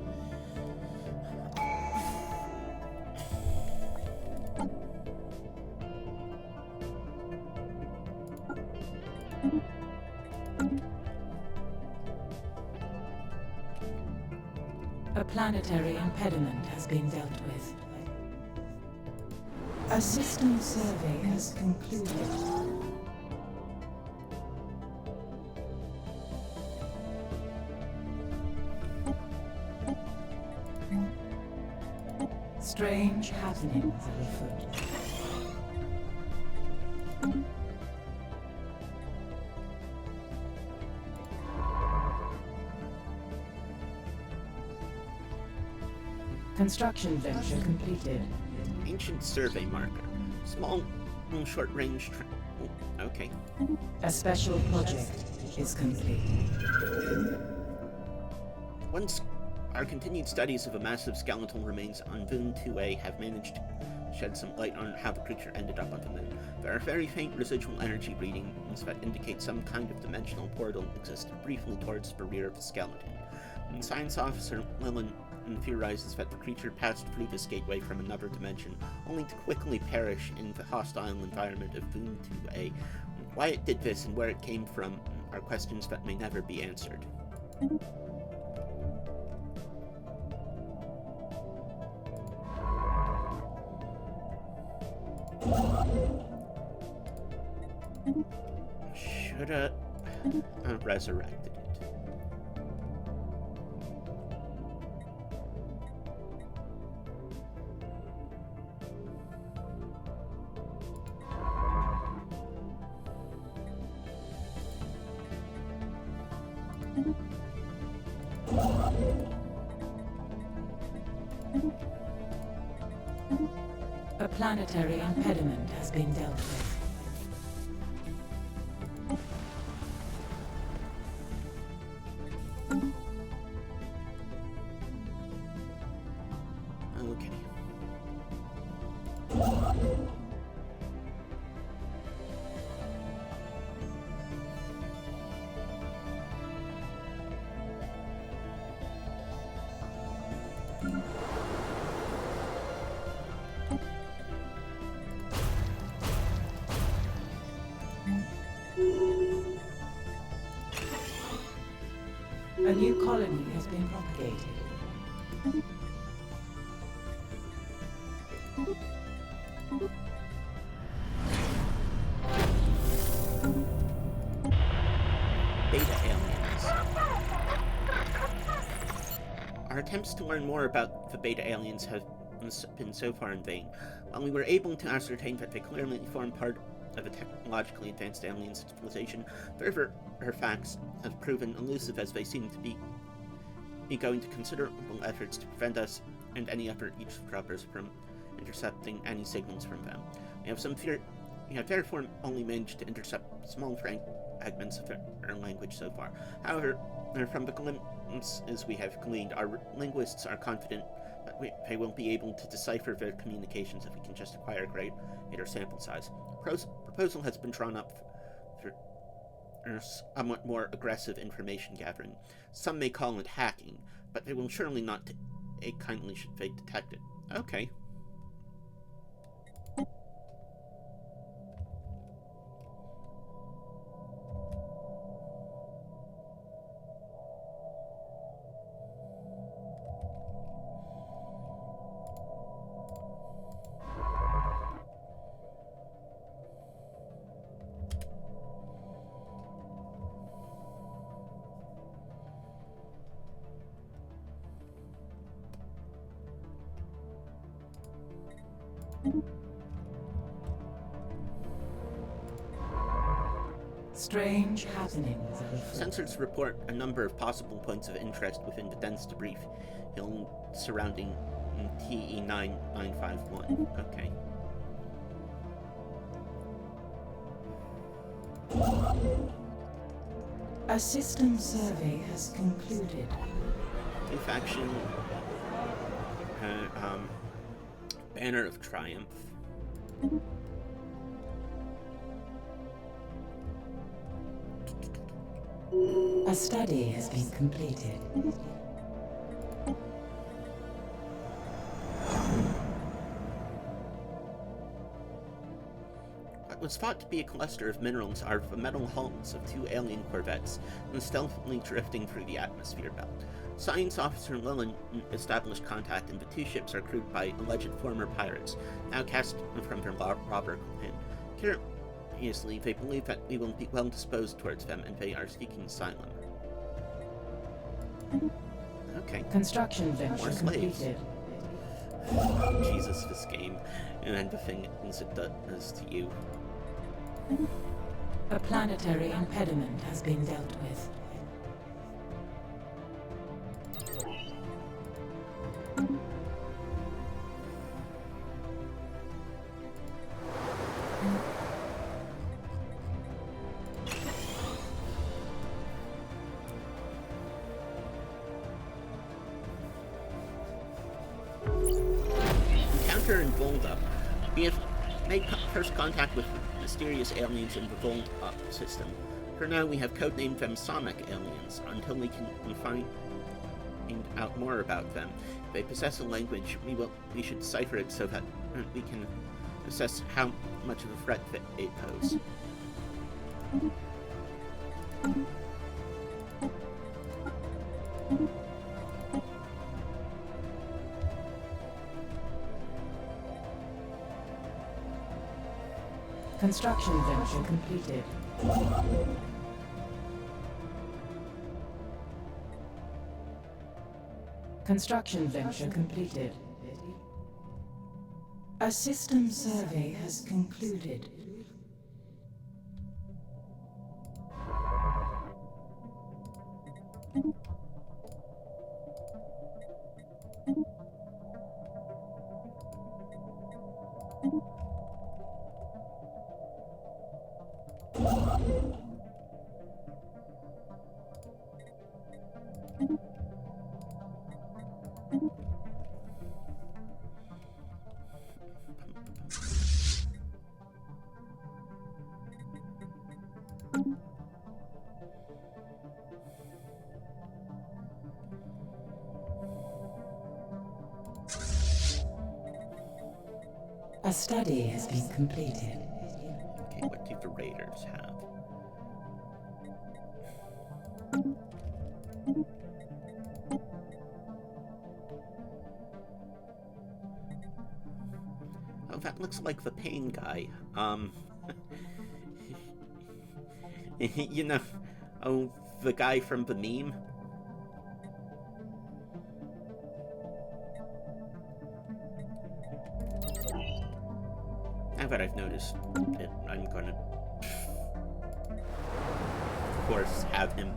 A planetary impediment has been dealt with. A system survey has concluded. Strange happenings are afoot. Construction venture completed. Ancient survey marker. Small, short-range okay. A special project is complete. Once Our continued studies of a massive skeletal remains on Voon 2A have managed to shed some light on how the creature ended up on the moon. There are very faint residual energy readings that indicate some kind of dimensional portal existed briefly towards the rear of the skeleton. And Science Officer Lillian theorizes that the creature passed through this gateway from another dimension, only to quickly perish in the hostile environment of Voon 2A. Why it did this and where it came from are questions that may never be answered. Shoulda resurrected it. A planetary impediment has been dealt with. Okay. A new colony has been propagated. Beta aliens. Our attempts to learn more about the beta aliens have been so far in vain. While we were able to ascertain that they clearly form part of a technologically advanced alien civilization, further facts have proven elusive as they seem to be going to considerable efforts to prevent us and any other eavesdroppers from intercepting any signals from them. We have therefore only managed to intercept small fragments of their language so far. However, from the glimpses we have gleaned, our linguists are confident that they will be able to decipher their communications if we can just acquire a greater sample size. Proposal has been drawn up for somewhat more aggressive information gathering. Some may call it hacking, but they will surely not take kindly should they detect it. Okay. Strange happenings are afoot. Sensors report a number of possible points of interest within the dense debris field surrounding TE-9951. Okay. A system survey has concluded. New faction. Banner of Triumph. A study has been completed. What was thought to be a cluster of minerals are the metal hulls of two alien corvettes and stealthily drifting through the atmosphere belt. Science Officer Lillian established contact, and the two ships are crewed by alleged former pirates, now cast from their robber clan. Curiously, they believe that we will be well disposed towards them, and they are seeking asylum. Okay. Construction venture More slaves. completed. Jesus, this game, and the things it does to you. A planetary impediment has been dealt with. Hunter and Volda. We have made first contact with mysterious aliens in the Volda system. For now, we have codenamed them Sonic aliens, until we can find out more about them. If they possess a language, we should decipher it so that we can assess how much of a threat it pose. Construction venture completed. Construction venture completed. A system survey has concluded. A study has been completed. Okay, what do the raiders have? Oh, that looks like the pain guy. You know, the guy from the meme. Now that I've noticed it, I'm gonna, of course, have him.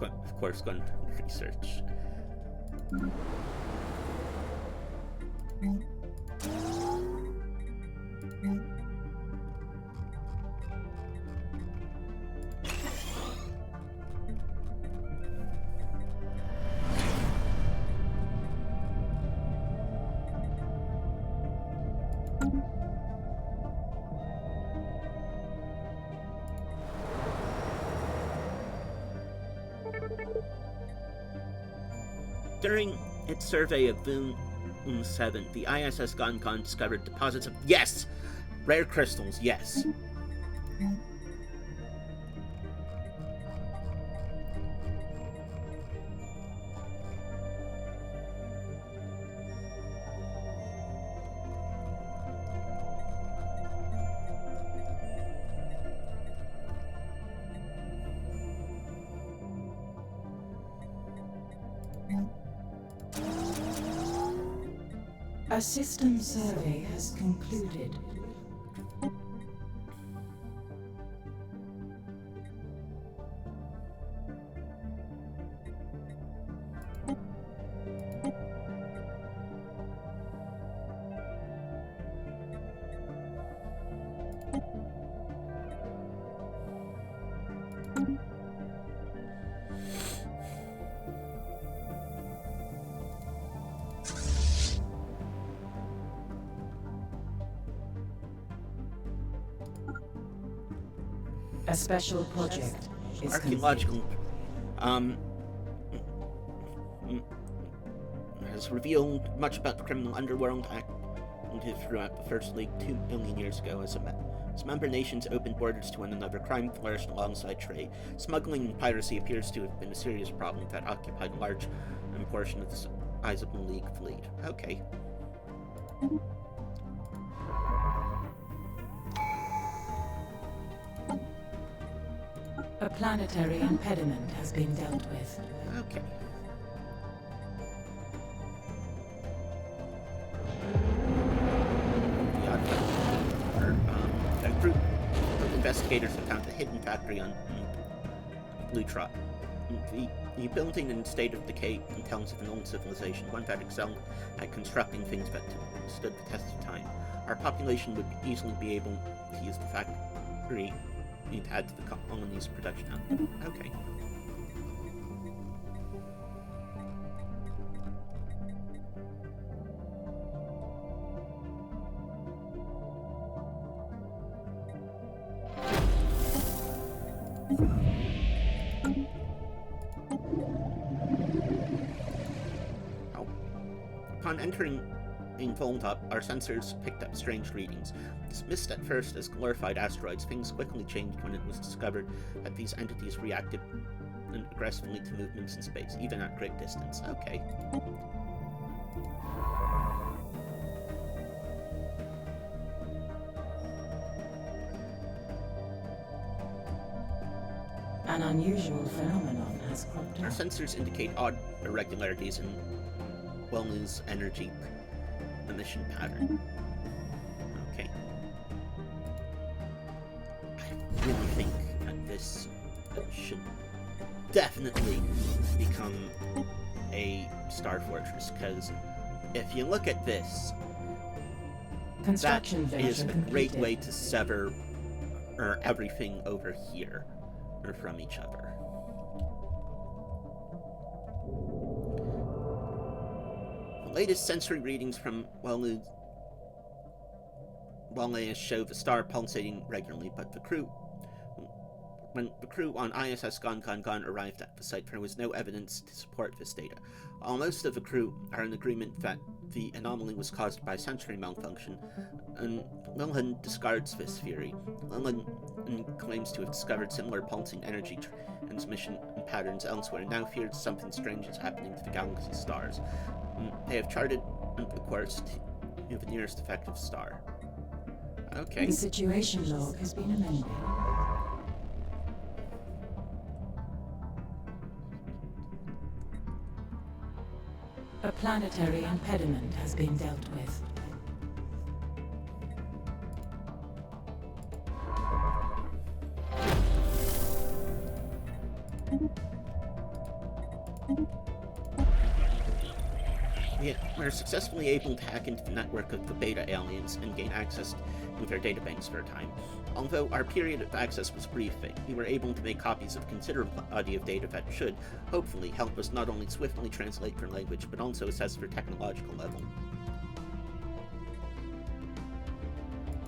Of course, going to research. During its survey of Boon 7, the ISS Gongon discovered deposits of, yes! Rare crystals, yes. A system survey has concluded. A special project is Archaeological has revealed much about the criminal underworld active throughout the First League 2 million years ago. As member nations opened borders to one another, crime flourished alongside trade. Smuggling and piracy appears to have been a serious problem that occupied a large portion of the sizable League fleet. Okay. A planetary impediment has been dealt with. Okay. A group of investigators have found a hidden factory on Lutra. The building in state of decay tells of an old civilization, one that excelled at constructing things that stood the test of time. Our population would easily be able to use the factory to add to the colony's production output. Okay. Upon entering in Voltop, our sensors picked up strange readings. Dismissed at first as glorified asteroids, things quickly changed when it was discovered that these entities reacted aggressively to movements in space, even at great distance. Okay. An unusual phenomenon has cropped Our up. sensors indicate odd irregularities in Wellnew's energy emission pattern. Okay. I really think that this should definitely become a Star Fortress, because if you look at this, that Construction is a venture great completed. way to sever everything over here from each other. The latest sensory readings from Wellness show the star pulsating regularly, but when the crew on ISS Gone arrived at the site, there was no evidence to support this data. While most of the crew are in agreement that the anomaly was caused by sensory malfunction, and Lillian discards this theory. Lillian claims to have discovered similar pulsing energy transmission patterns elsewhere, and now fears something strange is happening to the galaxy's stars. They have charted the course to the nearest effective star. Okay. The situation log has been amended. A planetary impediment has been dealt with. We're successfully able to hack into the network of the beta aliens and gain access to their databanks for a time. Although our period of access was brief, we were able to make copies of considerable body of data that should, hopefully, help us not only swiftly translate their language, but also assess their technological level.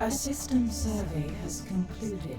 A system survey has concluded.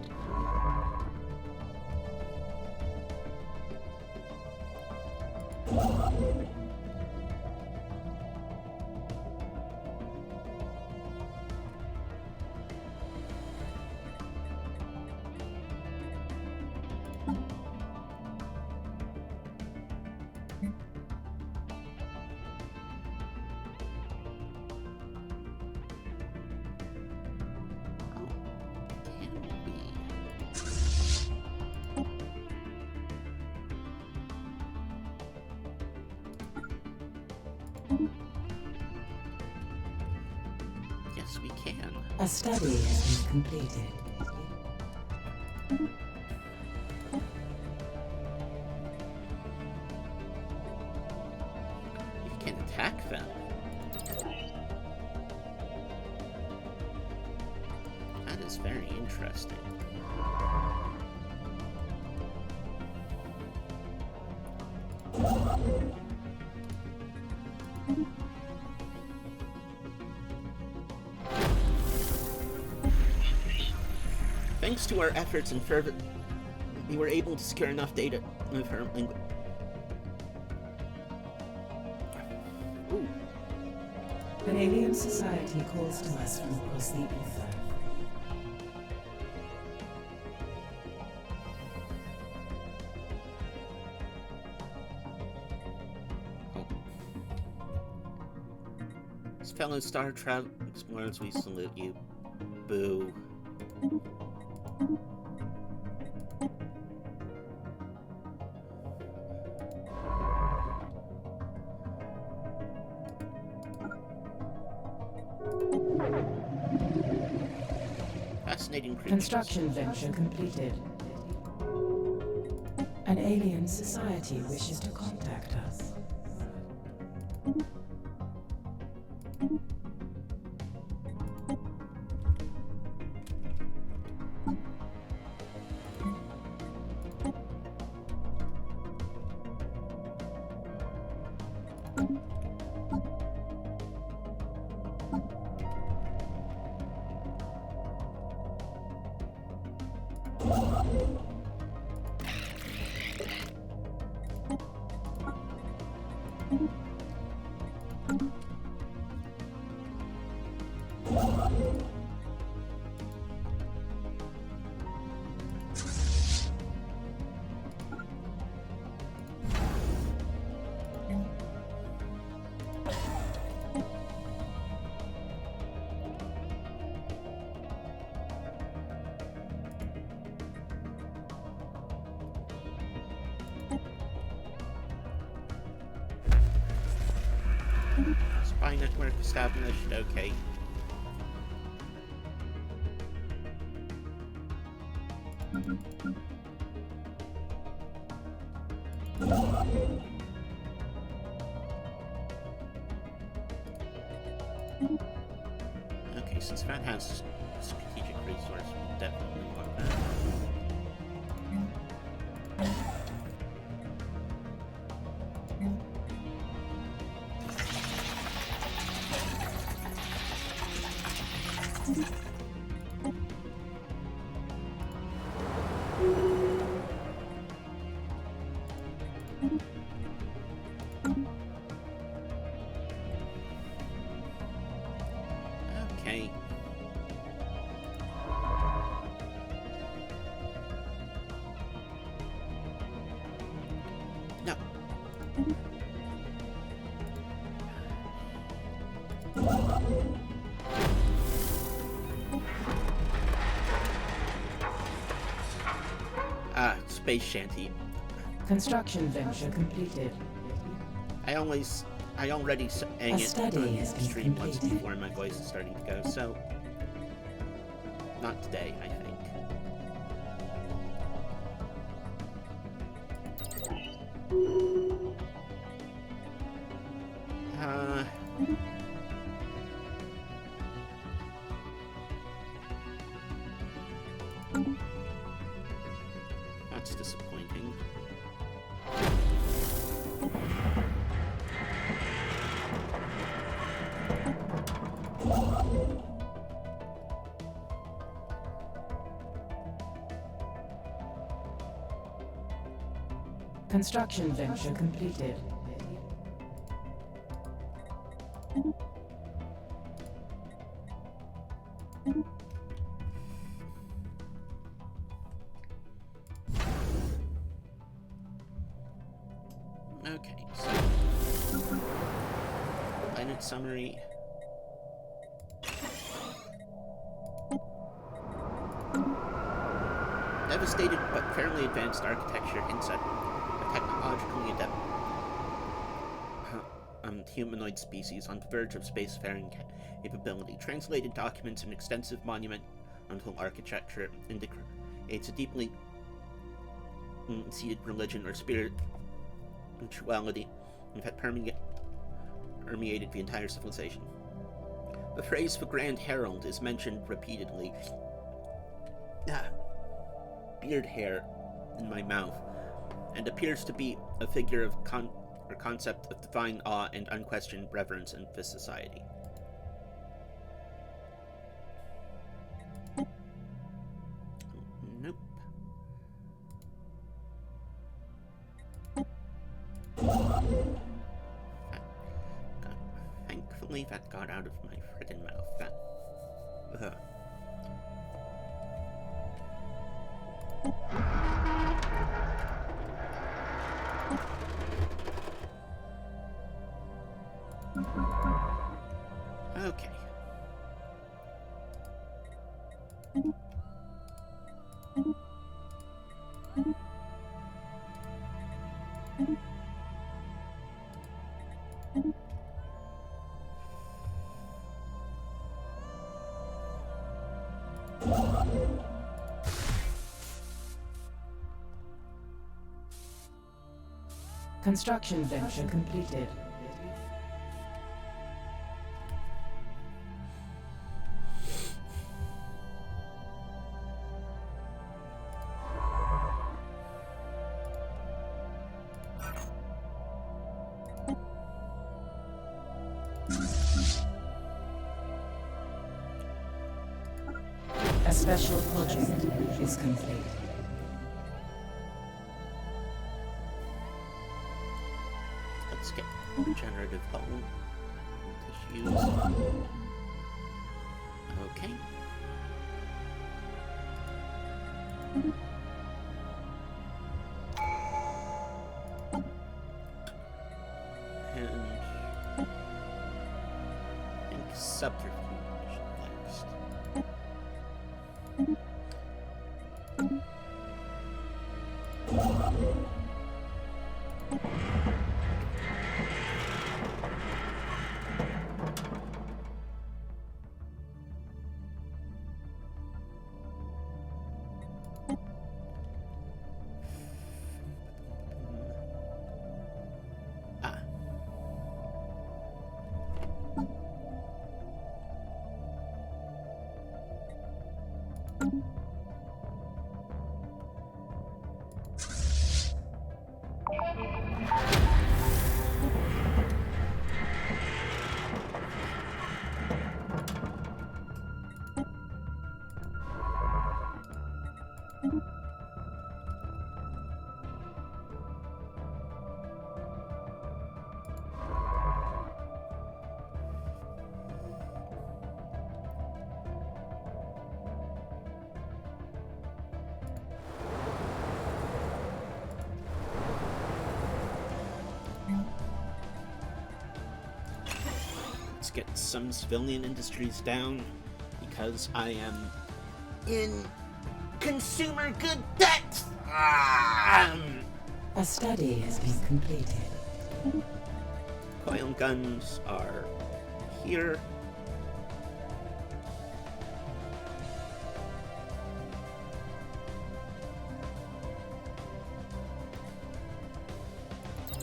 Yes, we can. A study has been completed. You can attack them. That is very interesting. Thanks to our efforts and fervor, we were able to secure enough data of her language. Ooh. An alien society calls to us from across the ether. Fellow Star Trek explorers, we salute you. Boo. Fascinating creatures. Construction venture completed. An alien society wishes to contact us. Spy network established, okay. Okay, since that has strategic resource, we definitely want that. Okay. No. Ah, space shanty. Construction venture completed. I already sang A it study on has been stream once completed. before, and my voice is starting to go. So, not today, I think. That's disappointing. Construction venture completed. Okay, so planet summary. Devastated but fairly advanced architecture hints at a technologically adept humanoid species on the verge of spacefaring capability. Translated documents and extensive monumental architecture indicates a deeply seated religion or spirituality that permeated the entire civilization. The phrase "the Grand Herald" is mentioned repeatedly. Beard hair in my mouth, and appears to be a figure of concept of divine awe and unquestioned reverence in this society. Nope. Thankfully, that got out of my friggin' mouth. Okay. Construction venture completed. A special project is complete. Let's get regenerative bone tissues. Okay. And I think subterfuge next. get some civilian industries down because I am in consumer good debt. A study has been completed. Coil guns are here.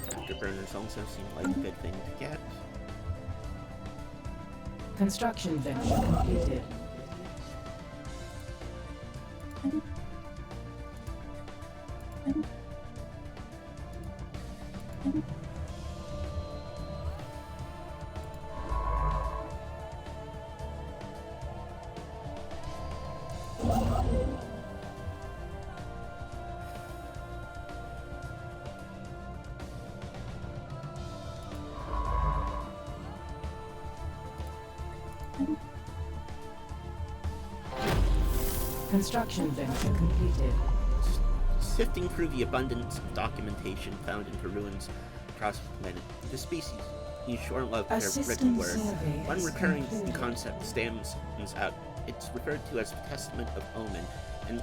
Afterburners also seem like a good thing to get. Construction venture completed. Construction venture completed. Sifting through the abundance of documentation found in the ruins across the planet, the species you sure love their written word. One recurring concept stands out. It's referred to as the Testament of Omen, and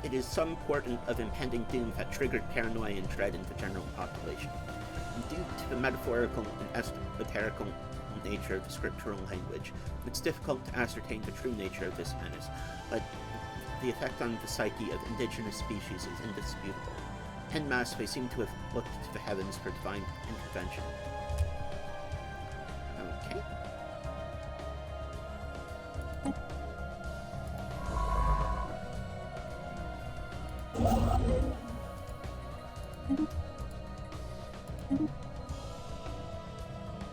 it is some portent of impending doom that triggered paranoia and dread in the general population. And due to the metaphorical and esoterical nature of the scriptural language, it's difficult to ascertain the true nature of this menace, but the effect on the psyche of indigenous species is indisputable. En masse, they seem to have looked to the heavens for divine intervention. Okay.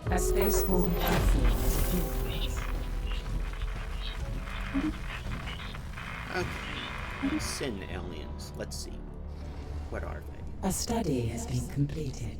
A spaceborne platform has been Okay. Sin aliens. Let's see. What are they? A study has been completed.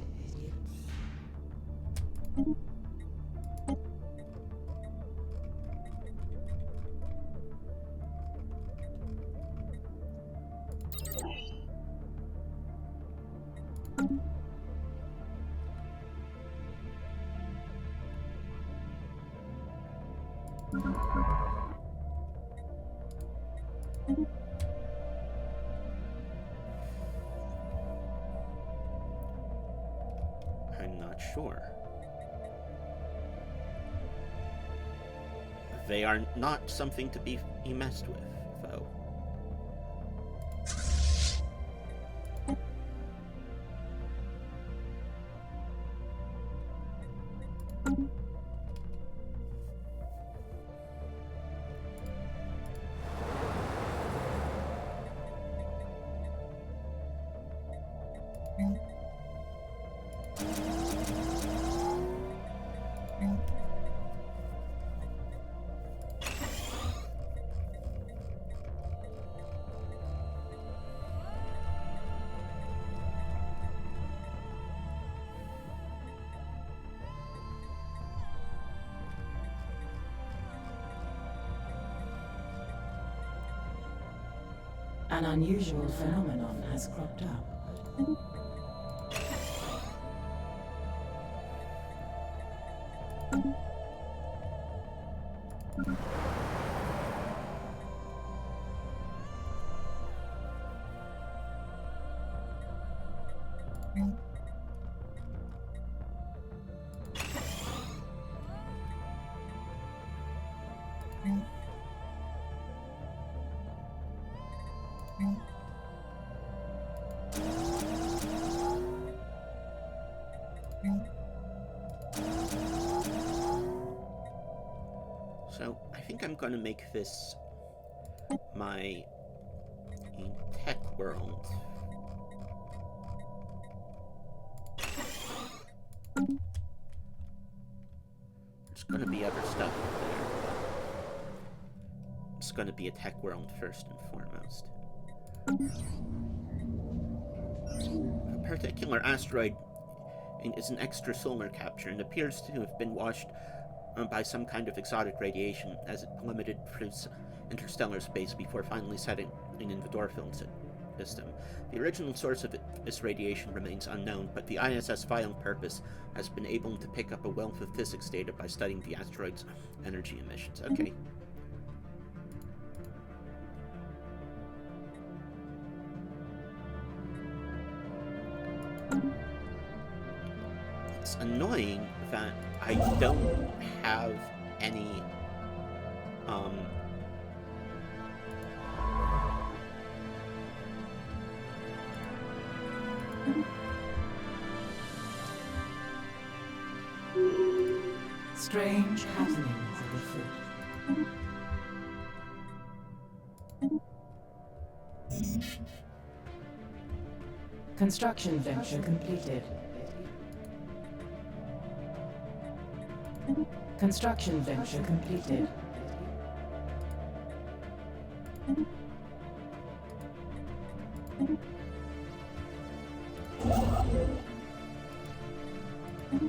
I'm not sure. They are not something to be messed with, though. An unusual phenomenon has cropped up. So, I think I'm gonna make this my tech world. There's gonna be other stuff there. It's gonna be a tech world first and foremost. A particular asteroid is an extrasolar capture and appears to have been washed by some kind of exotic radiation as it plummeted through interstellar space before finally setting in the Dorfeld system. The original source of this radiation remains unknown, but the ISS final purpose has been able to pick up a wealth of physics data by studying the asteroid's energy emissions. Okay. It's annoying that I don't have any, Strange happenings afoot. Construction venture completed. Construction venture completed.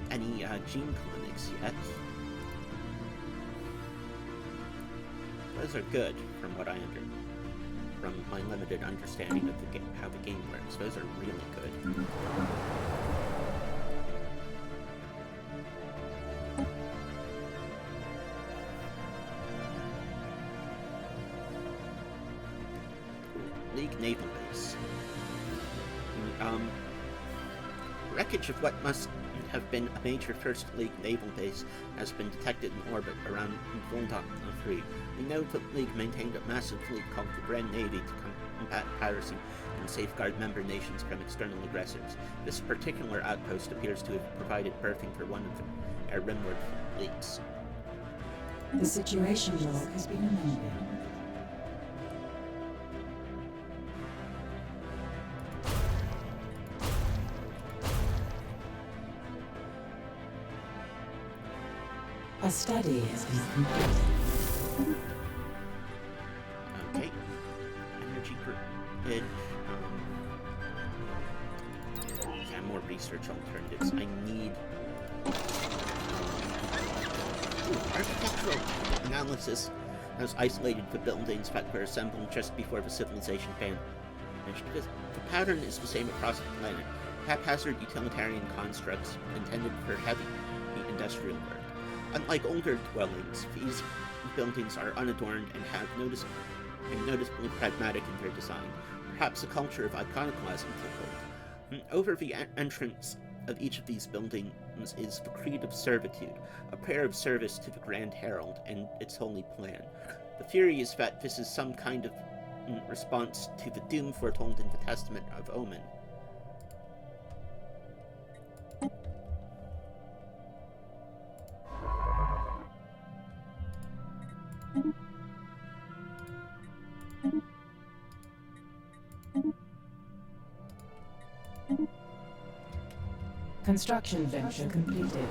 any gene clinics yet. Those are good, from what from my limited understanding of the game, how the game works. Those are really good. League Naval Base. Wreckage of what must have been a major First League naval base has been detected in orbit around Volta 3. We know that the League maintained a massive fleet called the Grand Navy to combat piracy and safeguard member nations from external aggressors. This particular outpost appears to have provided berthing for one of their rimward fleets. The situation log has been amended. A study has been completed. Okay. Energy grid. Yeah, more research alternatives. I need... architectural analysis has isolated the buildings that were assembled just before the civilization vanished. The pattern is the same across the planet. Haphazard utilitarian constructs intended for heavy industrial work. Unlike older dwellings, these buildings are unadorned and have noticeably pragmatic in their design. Perhaps a culture of iconoclasm took hold. Over the entrance of each of these buildings is the Creed of Servitude, a prayer of service to the Grand Herald and its holy plan. The theory is that this is some kind of response to the doom foretold in the Testament of Omen. Construction venture completed.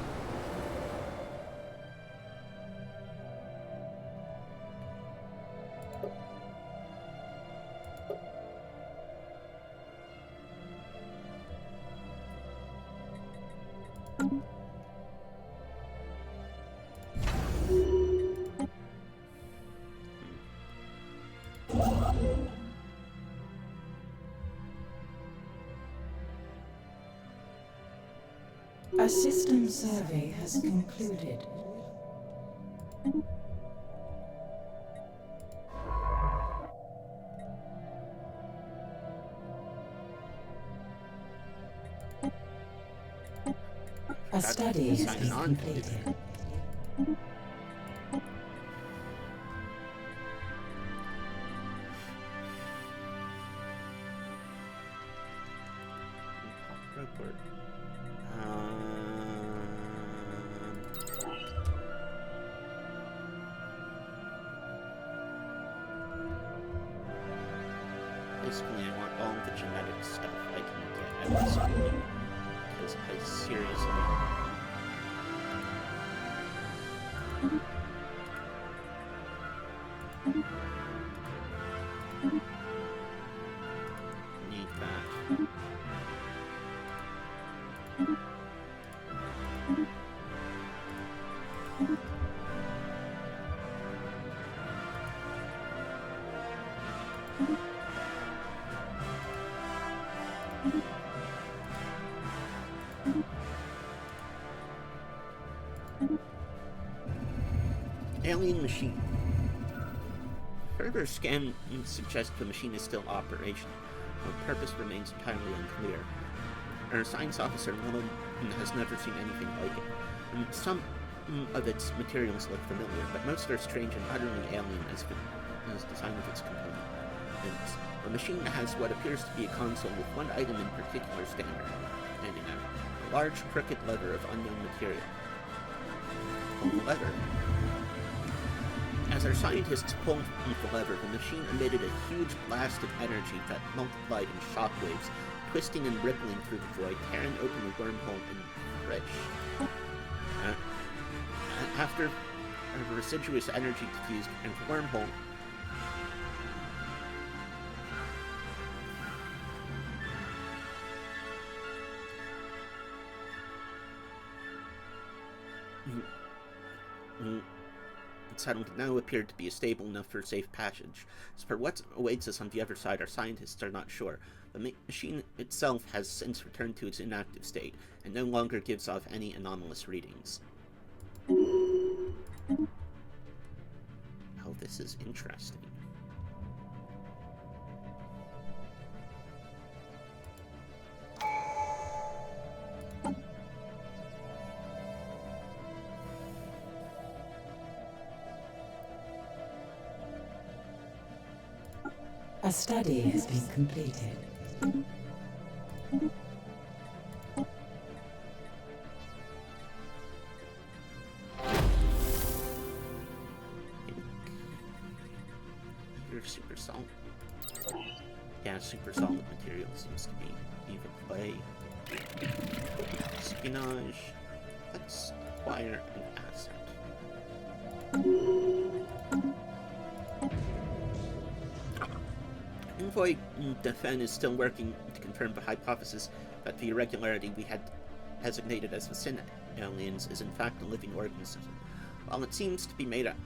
A system survey has concluded. A study has been completed. Report. Basically, I want all the genetic stuff I can get at this point, because I seriously... need that. alien machine. Further scan suggests the machine is still operational, though purpose remains entirely unclear. Our science officer Nolan has never seen anything like it. Some of its materials look familiar, but most are strange and utterly alien as the design of its components. The machine has what appears to be a console with one item in particular standing out, a large crooked lever of unknown material. The lever. As our scientists pulled the lever, the machine emitted a huge blast of energy that multiplied in shockwaves, twisting and rippling through the void, tearing open a wormhole in Frisch. After a residuous energy diffused and the wormhole, it suddenly now appeared to be stable enough for safe passage. As for what awaits us on the other side, our scientists are not sure. The machine itself has since returned to its inactive state, and no longer gives off any anomalous readings. Oh, this is interesting. A study has been completed. Either super solid. Yeah, super solid material seems to be even play. Espionage. Let's acquire an asset. Envoy Defen is still working to confirm the hypothesis that the irregularity we had designated as the Sin aliens is in fact a living organism. While it seems to be made up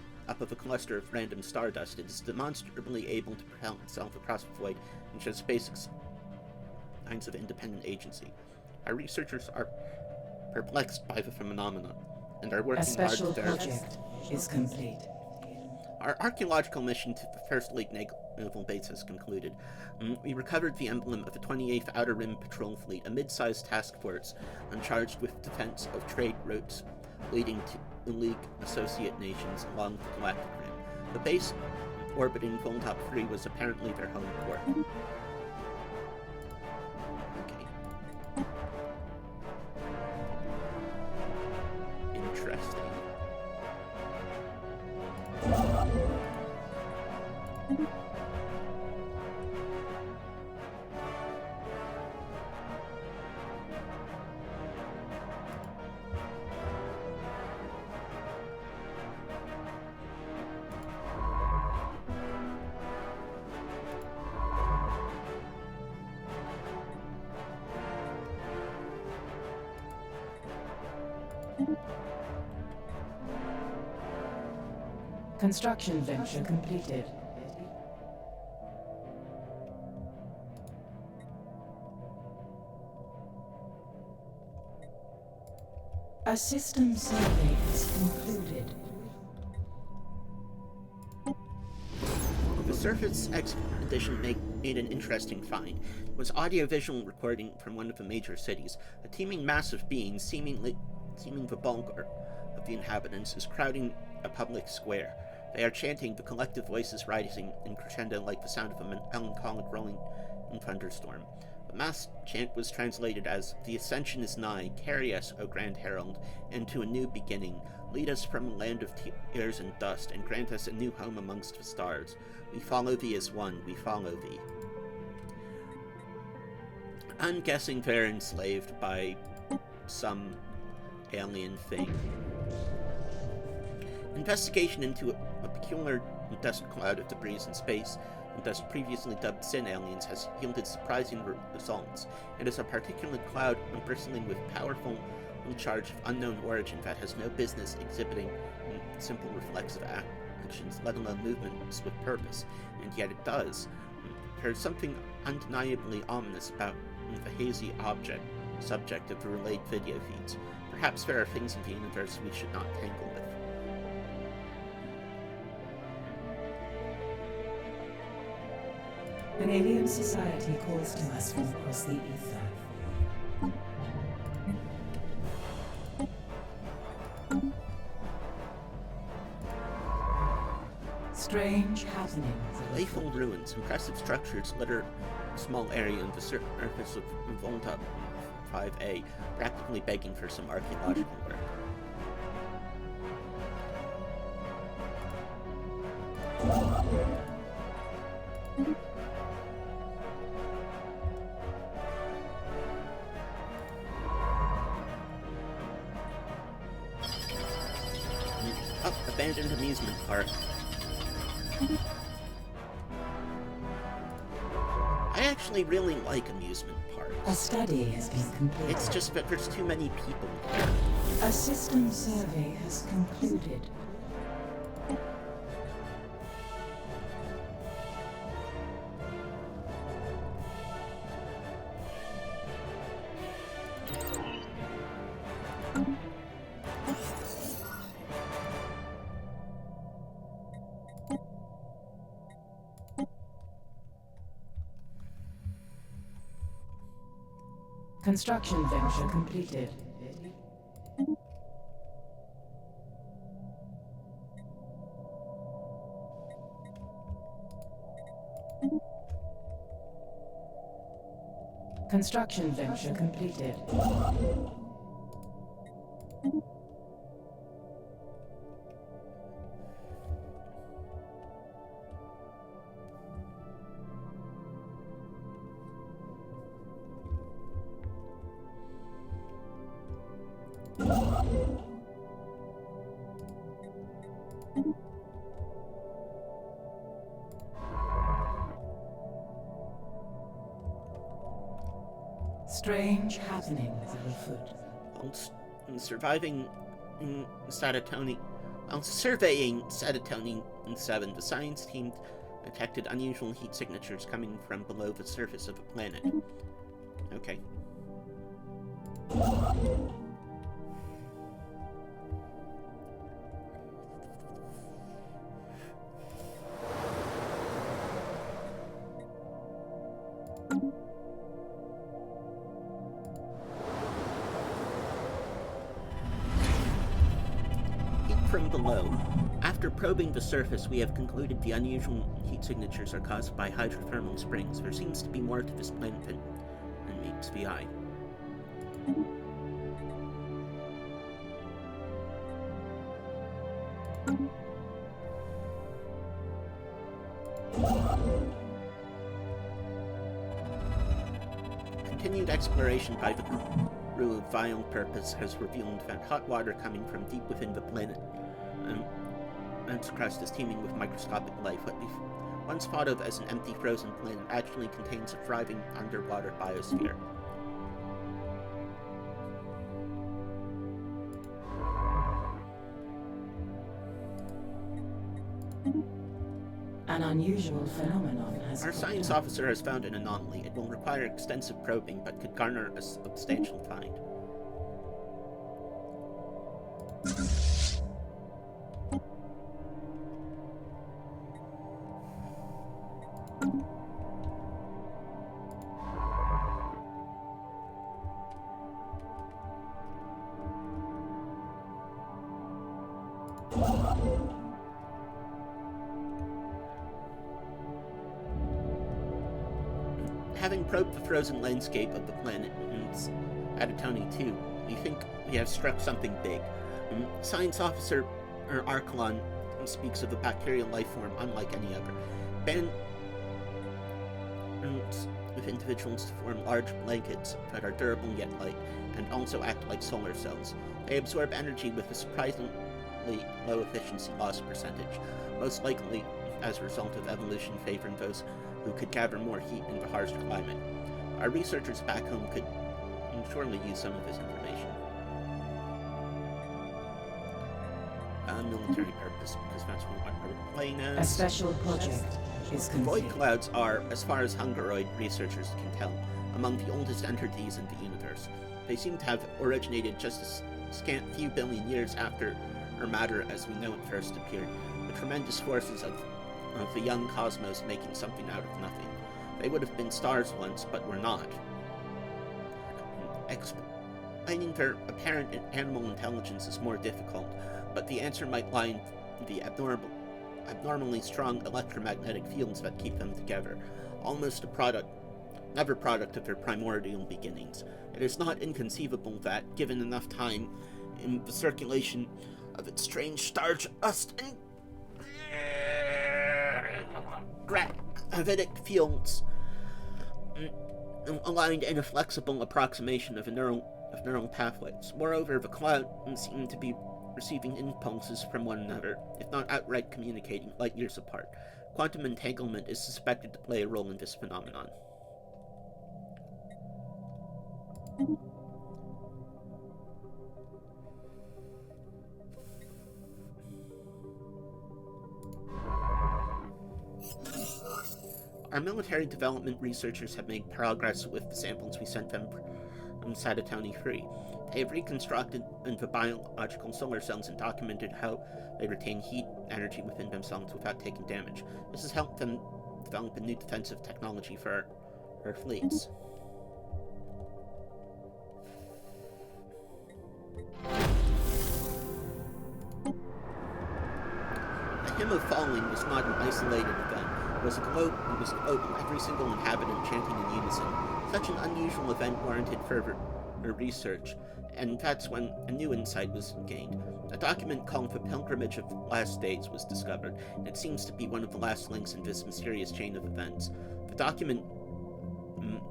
of a cluster of random stardust, it is demonstrably able to propel itself across the void and shows basic signs of independent agency. Our researchers are perplexed by the phenomenon and are working hard to verify. A special project is complete. Our archaeological mission to the First League Naval Base has concluded. We recovered the emblem of the 28th Outer Rim Patrol Fleet, a mid-sized task force charged with defense of trade routes leading to the League associate nations along the Galactic Rim. The base orbiting Voltop 3 was apparently their home port. Okay. Interesting. Construction venture completed. A system survey is concluded. The surface expedition made an interesting find. It was audiovisual recording from one of the major cities. A teeming mass of beings, seeming the bulk of the inhabitants, is crowding a public square. They are chanting, the collective voices rising in crescendo like the sound of a melancholic rolling thunderstorm. The mass chant was translated as, "The ascension is nigh, carry us, O Grand Herald, into a new beginning. Lead us from a land of tears and dust, and grant us a new home amongst the stars. We follow thee as one, we follow thee." I'm guessing they're enslaved by some alien thing. Investigation into a peculiar dust cloud of debris in space, thus previously dubbed Sin aliens, has yielded surprising results. It is a particular cloud bristling with powerful charge of unknown origin that has no business exhibiting simple reflexive actions, let alone movements with purpose, and yet it does. There's something undeniably ominous about the hazy subject of the relayed video feeds. Perhaps there are things in the universe we should not tangle with. An alien society calls to us from across the ether. Strange happenings. Playful ruins, impressive structures litter a small area on the surface of Volta 5A, practically begging for some archaeological work. Oh, abandoned amusement park. I actually really like amusement parks. A study has been completed. It's just that there's too many people here. A system survey has concluded. Construction venture completed. Construction venture completed. Strange happenings are afoot. While surviving Sadatoni, while surveying Sadatoni 7, the science team detected unusual heat signatures coming from below the surface of the planet. Okay. From below. After probing the surface, we have concluded the unusual heat signatures are caused by hydrothermal springs. There seems to be more to this planet than meets the eye. Continued exploration by the crew of Vile Purpose has revealed that hot water coming from deep within the planet and its crust is teeming with microscopic life. What we once thought of as an empty frozen planet actually contains a thriving underwater biosphere. An unusual phenomenon has Our science officer has found an anomaly. It will require extensive probing, but could garner a substantial find. Having probed the frozen landscape of the planet Adatoni 2, we think we have struck something big. Science officer Archelon speaks of a bacterial life form unlike any other. Band with individuals to form large blankets that are durable yet light, and also act like solar cells. They absorb energy with a surprisingly low efficiency loss percentage, most likely as a result of evolution favoring those who could gather more heat in the harsh climate. Our researchers back home could surely use some of this information. Military purpose, because that's what we're playing as. A special project is complete. Void clouds are, as far as Hungaroid researchers can tell, among the oldest entities in the universe. They seem to have originated just a scant few billion years after our matter as we know it first appeared, the tremendous forces of the young cosmos making something out of nothing. They would have been stars once, but were not. Explaining their apparent animal intelligence is more difficult, but the answer might lie in the abnormally strong electromagnetic fields that keep them together, almost never product of their primordial beginnings. It is not inconceivable that, given enough time in the circulation of its strange stardust and gravitic fields, aligned in a flexible approximation of neural pathways. Moreover, the clouds seem to be receiving impulses from one another, if not outright communicating, light years apart. Quantum entanglement is suspected to play a role in this phenomenon. Our military development researchers have made progress with the samples we sent them from Sadatoni 3. They have reconstructed the biological solar cells and documented how they retain heat energy within themselves without taking damage. This has helped them develop a new defensive technology for our fleets. The Hymn of Falling was not an isolated event. It was global, every single inhabitant chanting in unison. Such an unusual event warranted further research, and that's when a new insight was gained. A document called the Pilgrimage of Last Days was discovered, and it seems to be one of the last links in this mysterious chain of events. The document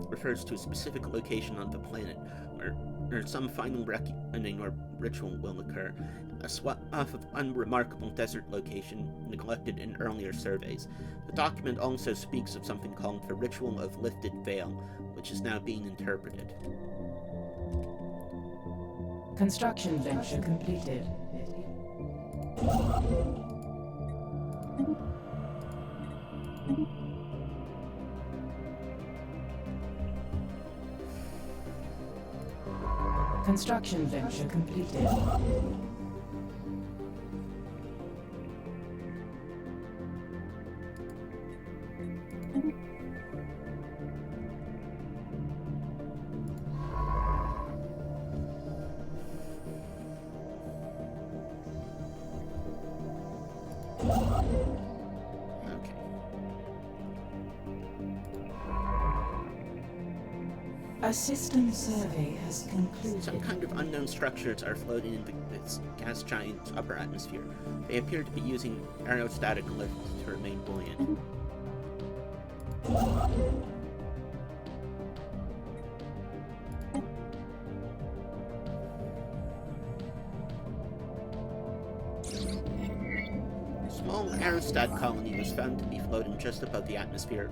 refers to a specific location on the planet where some final reckoning or ritual will occur, a swath of unremarkable desert location neglected in earlier surveys. The document also speaks of something called the Ritual of Lifted Veil, which is now being interpreted. Construction venture completed. Construction venture completed. A system survey has concluded. Some kind of unknown structures are floating in this gas giant's upper atmosphere. They appear to be using aerostatic lift to remain buoyant. A small aerostat colony was found to be floating just above the atmosphere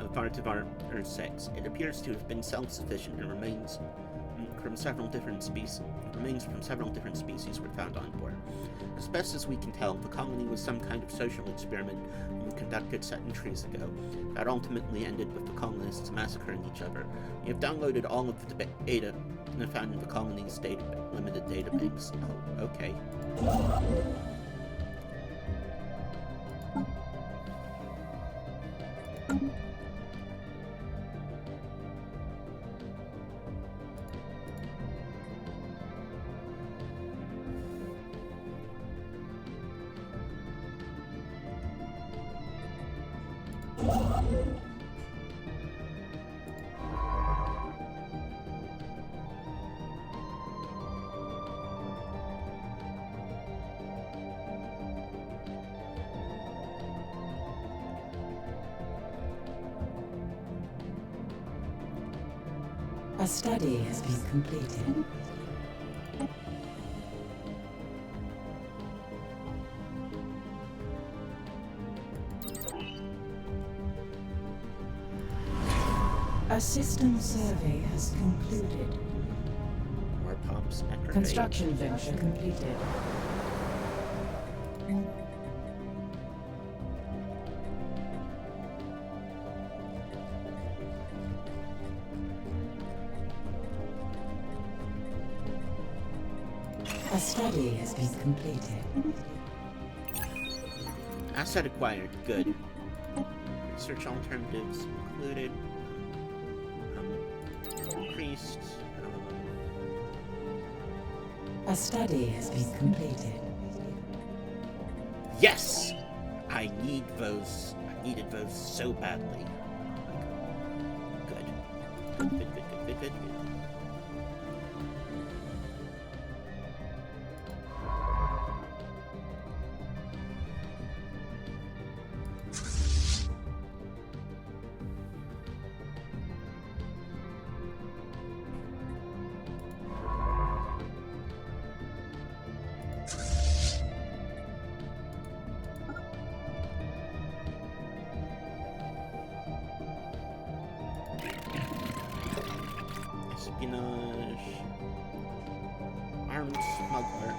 of part of our Earth 6. It appears to have been self-sufficient and remains from several different species were found on board. As best as we can tell, the colony was some kind of social experiment conducted centuries ago that ultimately ended with the colonists massacring each other. We have downloaded all of the data found in the colony's limited databanks. Oh, okay. A study has been completed. A system survey has concluded. More pumps activated. Construction venture completed. A study has been completed. Asset acquired. Good. research alternatives included. Increased. A study has been completed. Yes! I need those. I needed those so badly. Good. Good. Espionage. Armed smuggler.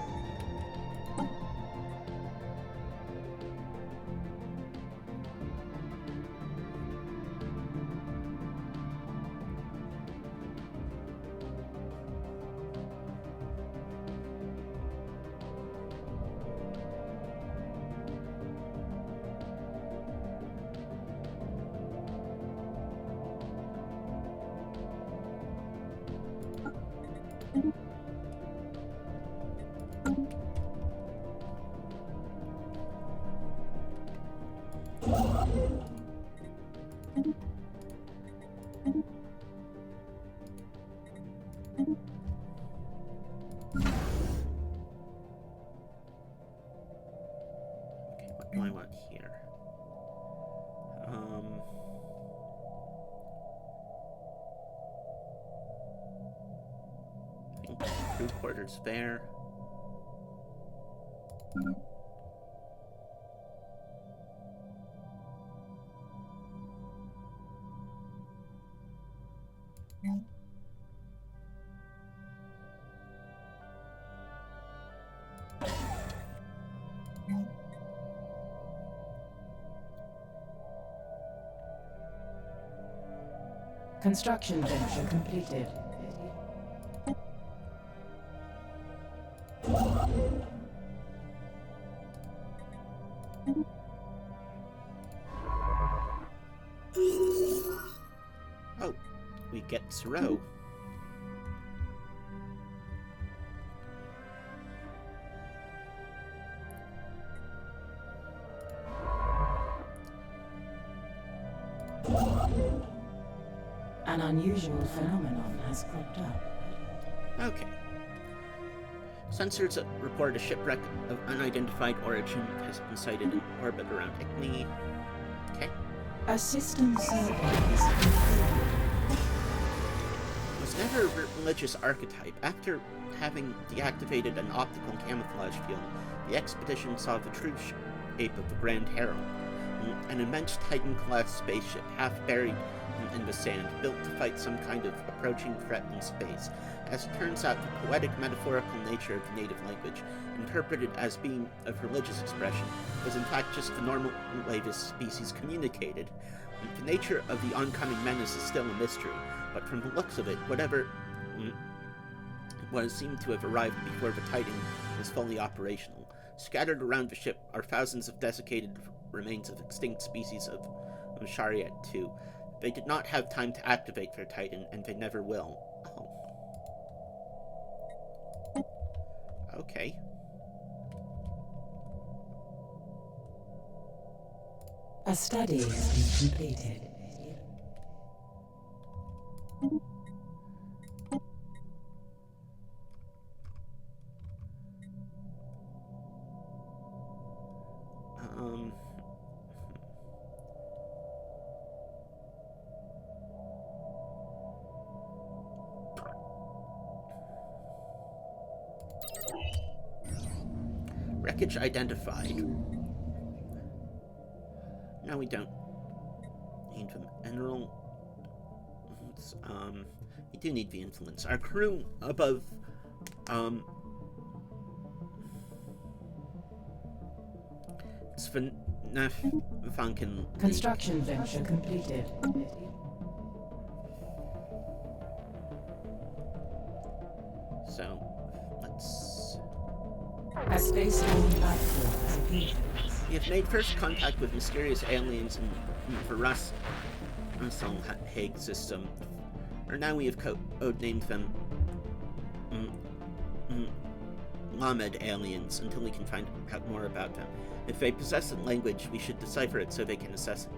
What do I want here? I think crew quarters there. Construction venture completed. Oh, we get Zero. An unusual phenomenon has cropped up. Okay. Sensors report a shipwreck of unidentified origin has been sighted in orbit around Igni. Okay. A system survey is completed. It was never a religious archetype. After having deactivated an optical camouflage field, the expedition saw the true shape of the Grand Herald, an immense Titan-class spaceship half buried in the sand, built to fight some kind of approaching threat in space. As it turns out, the poetic, metaphorical nature of the native language, interpreted as being of religious expression, was in fact just the normal way this species communicated. The nature of the oncoming menace is still a mystery, but from the looks of it, whatever was seemed to have arrived before the Titan was fully operational. Scattered around the ship are thousands of desiccated remains of extinct species of Shariat II. They did not have time to activate their Titan, and they never will. Oh. Okay. A study has been completed. Wreckage identified. No, we don't need the mineral. We do need the influence. Our crew above, Funkin. Construction venture completed. So, let's... A spaceborne platform has appeared. We have made first contact with mysterious aliens in the Russell Hague system. Or now we have codenamed them Lamed aliens until we can find out more about them. If they possess a language, we should decipher it so they can assess it.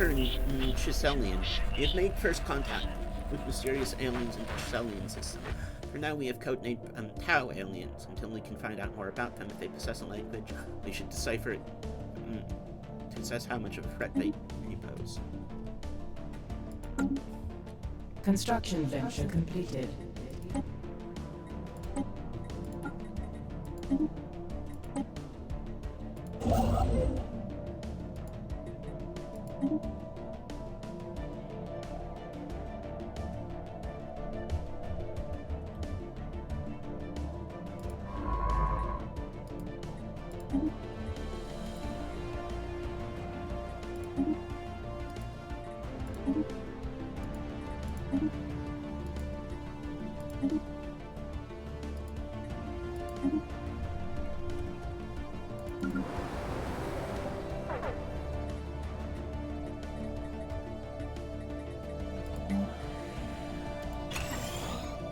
In Chiselian. We have made first contact with mysterious aliens in the Chiselian system. For now, we have codenamed them Tau aliens until we can find out more about them. If they possess a language, we should decipher it to assess how much of a threat they pose. Construction venture completed.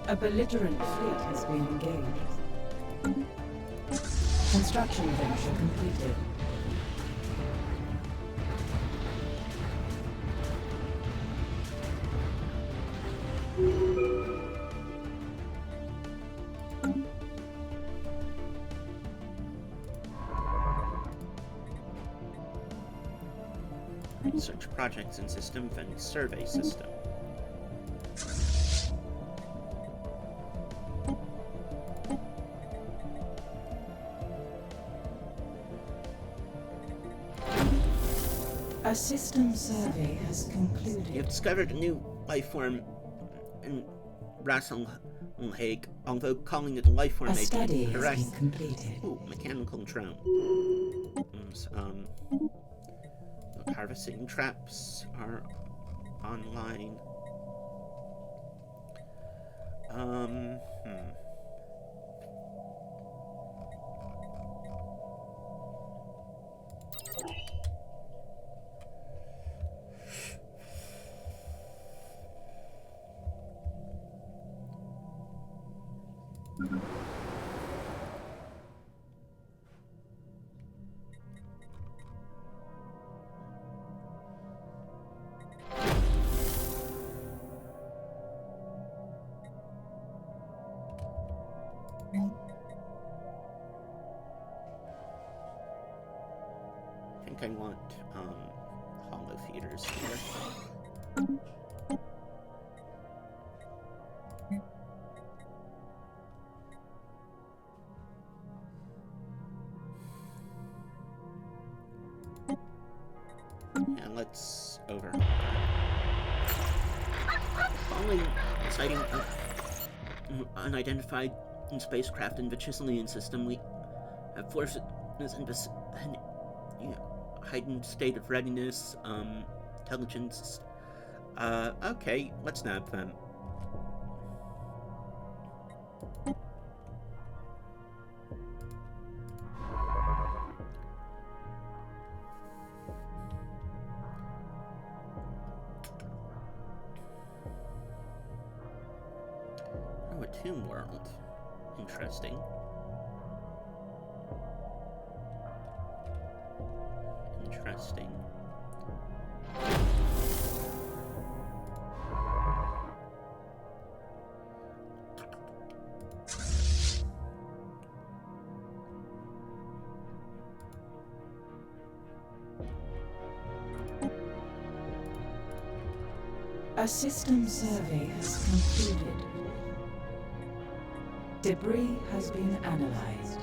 A belligerent fleet has been engaged. Construction venture completed. Research projects and system and survey system. A system survey has concluded. You have discovered a new life form in Russell Hague, although calling it a life form may be incorrect. Has been completed. Ooh, mechanical drone. Harvesting traps are online. I think I want hollow feeders here. Yeah, let's overhaul that. Following sighting of unidentified spacecraft in the Chiselian system, we have forces in this heightened state of readiness, intelligence. Okay, let's nab them. Oh, a tomb world. Interesting. Interesting. A system survey has concluded. Debris has been analyzed.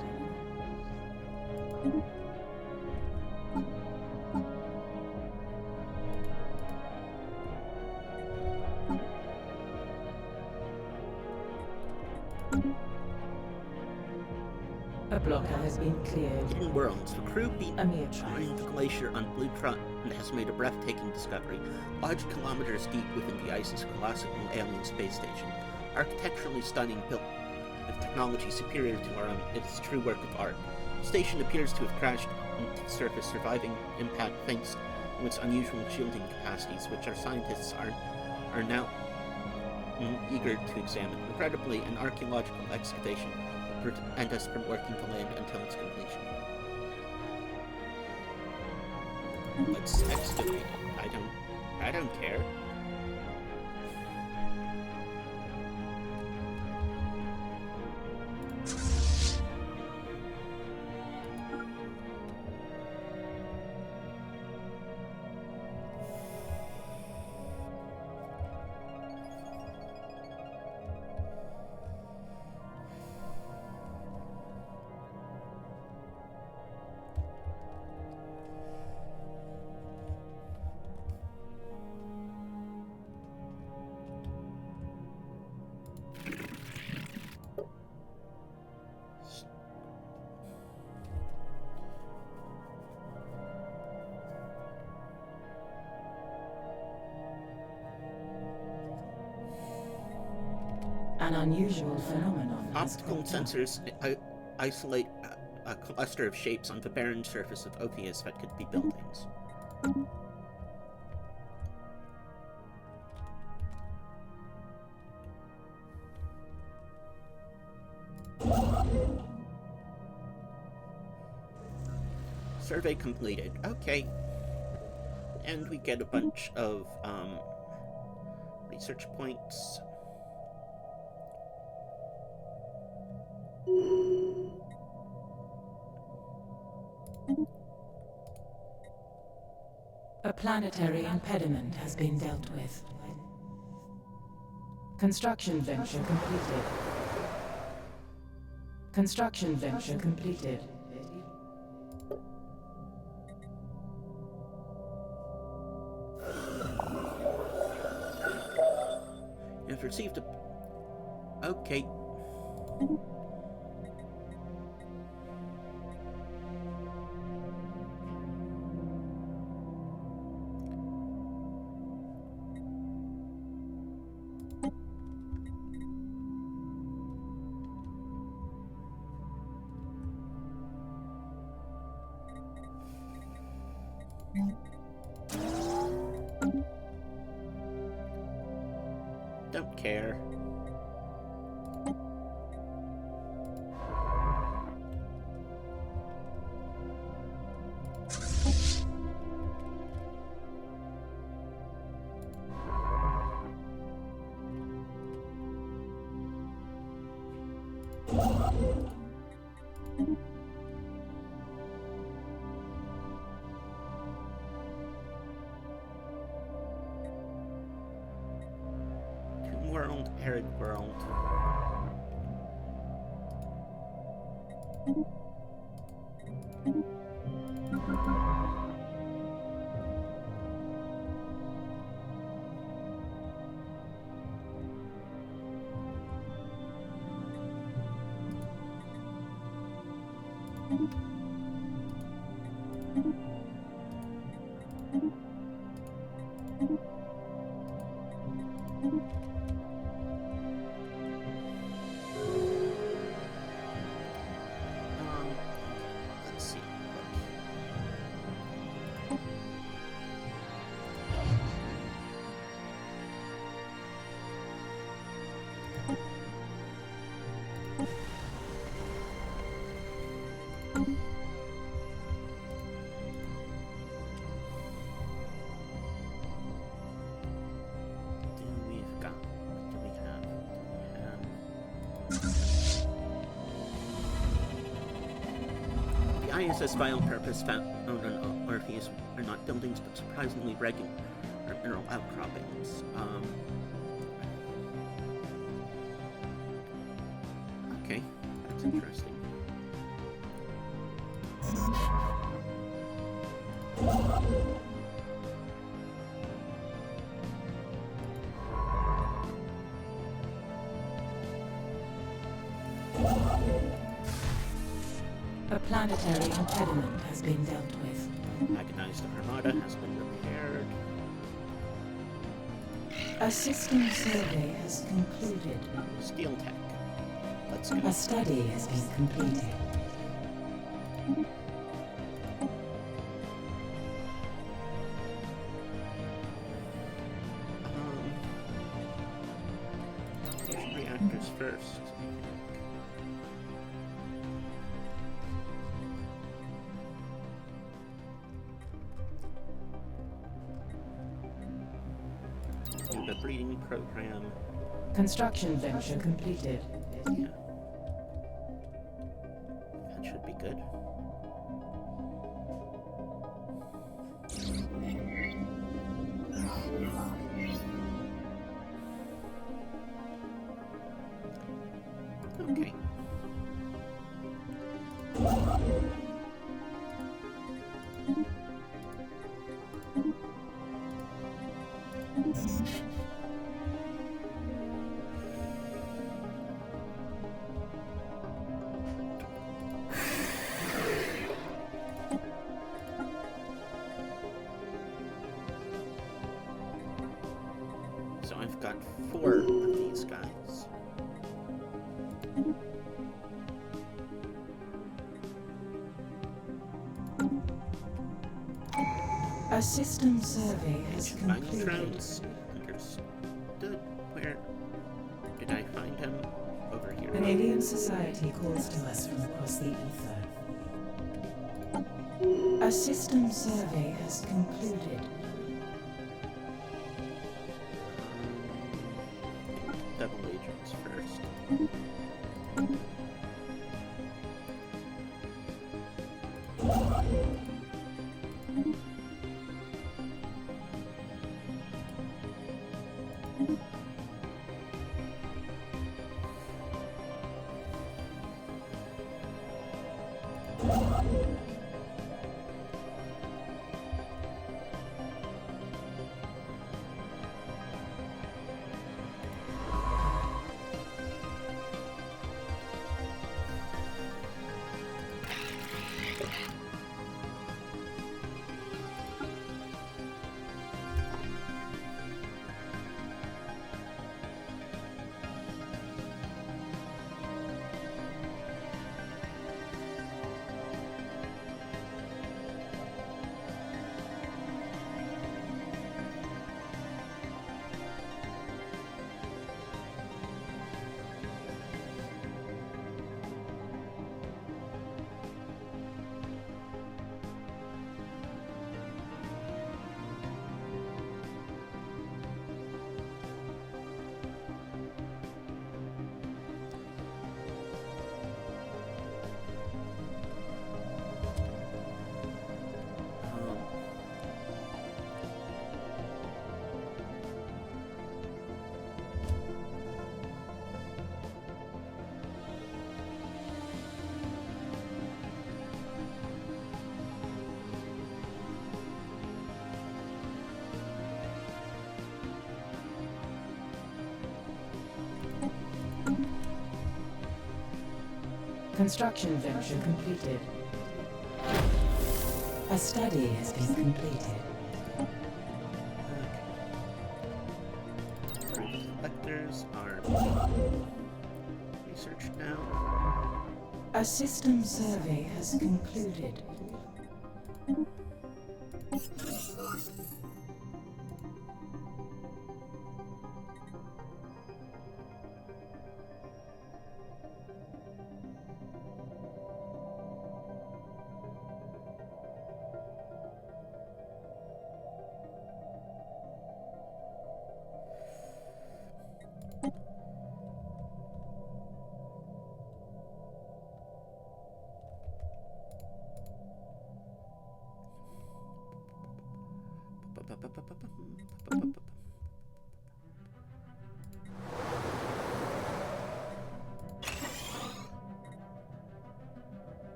A blocker has been cleared. Hidden worlds. The crew beat A mere behind the triumph. glacier on Blue Trot and has made a breathtaking discovery. Lodged kilometers deep within the ice's colossal alien space station. Architecturally stunning, built with technology superior to our own, it is a true work of art. The station appears to have crashed into the surface, surviving impact thanks to its unusual shielding capacities, which our scientists are now eager to examine. Regrettably, an archaeological excavation will prevent us from working the land until its completion. Let's excavate it. I don't care. An unusual phenomenon has Optical cropped up. sensors isolate a cluster of shapes on the barren surface of Ophius that could be buildings. Survey completed. Okay. And we get a bunch of research points. A planetary impediment has been dealt with. Construction venture completed. Construction venture completed. You've received a... Okay. Don't care. World, arid world. Let's see. The ISS final purpose found on Orpheus are not buildings, but surprisingly regular mineral outcroppings. Okay, that's interesting. A planetary impediment has been dealt with. Agonized Armada has been repaired. A system survey has concluded. Steel tech. Let's go. A study has been completed. Fusion reactors first. Do the breeding program. Construction venture completed. Yeah. That should be good. Okay. So I've got 4 of these guys. A system survey has Mine concluded. drones. Understood. Where did I find him? Over here. An alien society calls to us from across the ether. A system survey has concluded. Double agents first. Construction venture completed. A study has been completed. Selectors are researched now. A system survey has concluded.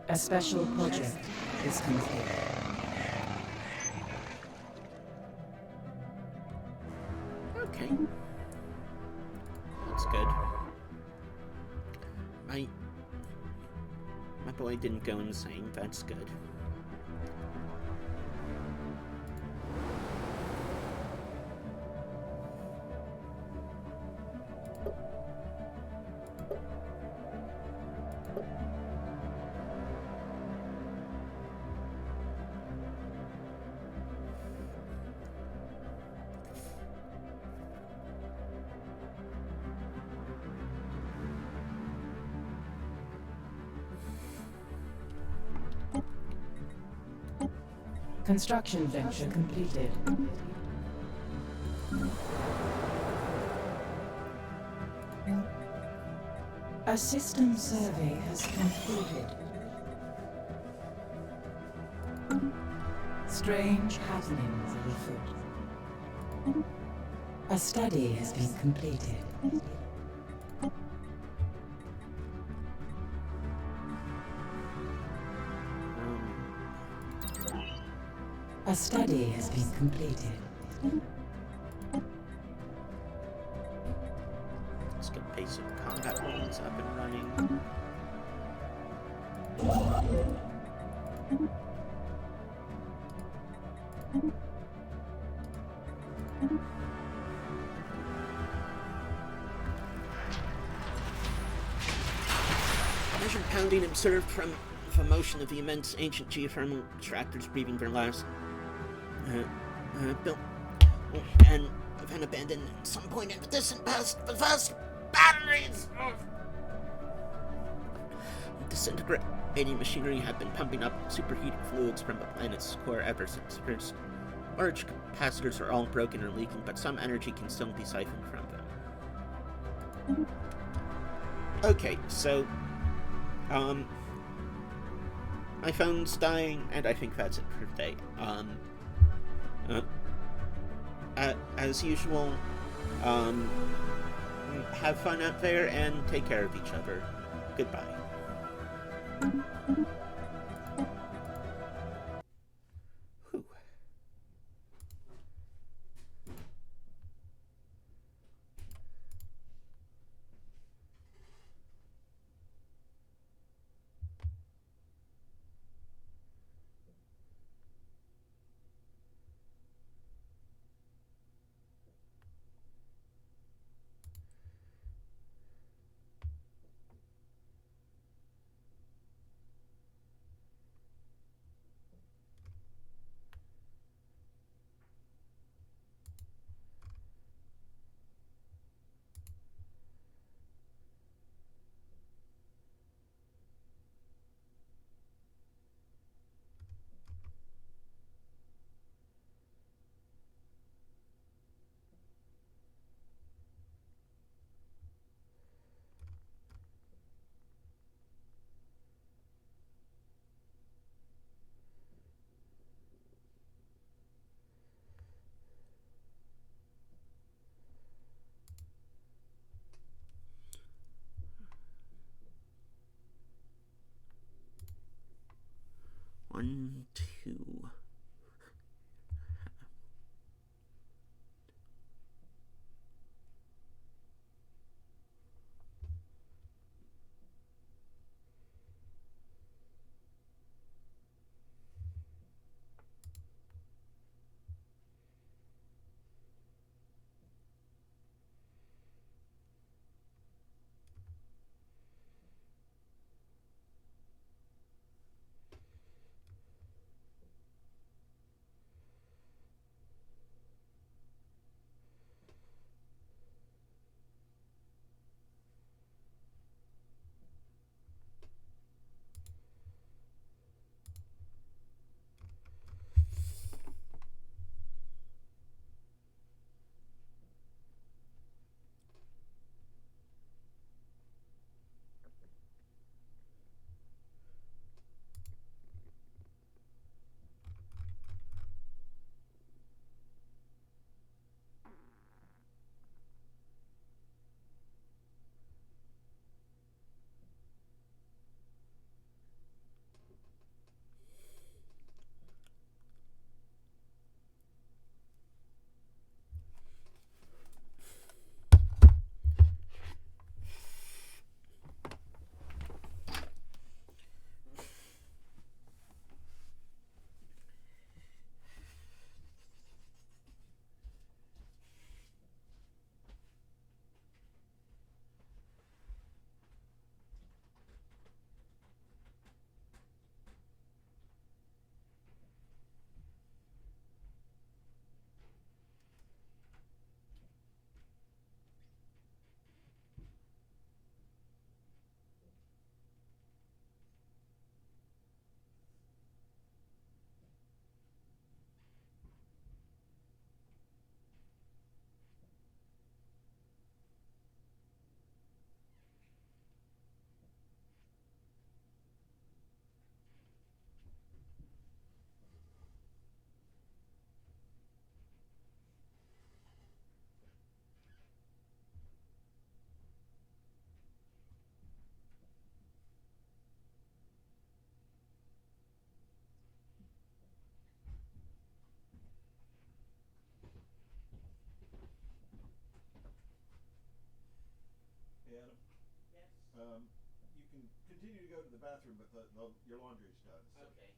A special project is complete. Okay. That's good. My boy didn't go insane. That's good. Construction venture completed. A system survey has concluded. Strange happenings are afoot. A study has been completed. A study has been completed. Let's get basic combat rules up and running. Measured pounding observed from the motion of the immense ancient geothermal reactors breathing their last. Built and then abandoned at some point in the distant past. The vast batteries of disintegrating machinery have been pumping up superheated fluids from the planet's core ever since first. Large capacitors are all broken or leaking, but some energy can still be siphoned from them. Okay, so my phone's dying, and I think that's it for today. As usual, have fun out there and take care of each other. Goodbye. Whew. One, two. continue to go to the bathroom, but your laundry's done. So. Okay.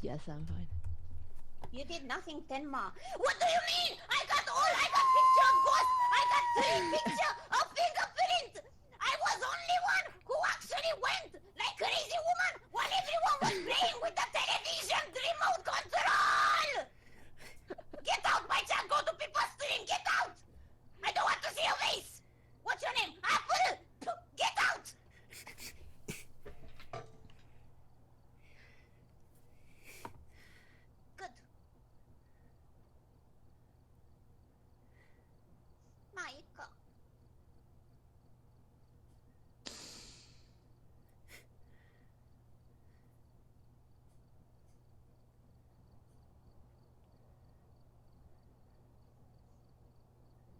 yes, I'm fine. You did nothing, Tenma. What do you mean? I got picture of ghost. I got 3 picture of fingerprint. I was only one who actually went like crazy woman while everyone was playing with the television remote control. Get out, my child. Go to people's stream. Get out. I don't want to see your face. What's your name? Apple. Get out. Good. Maika.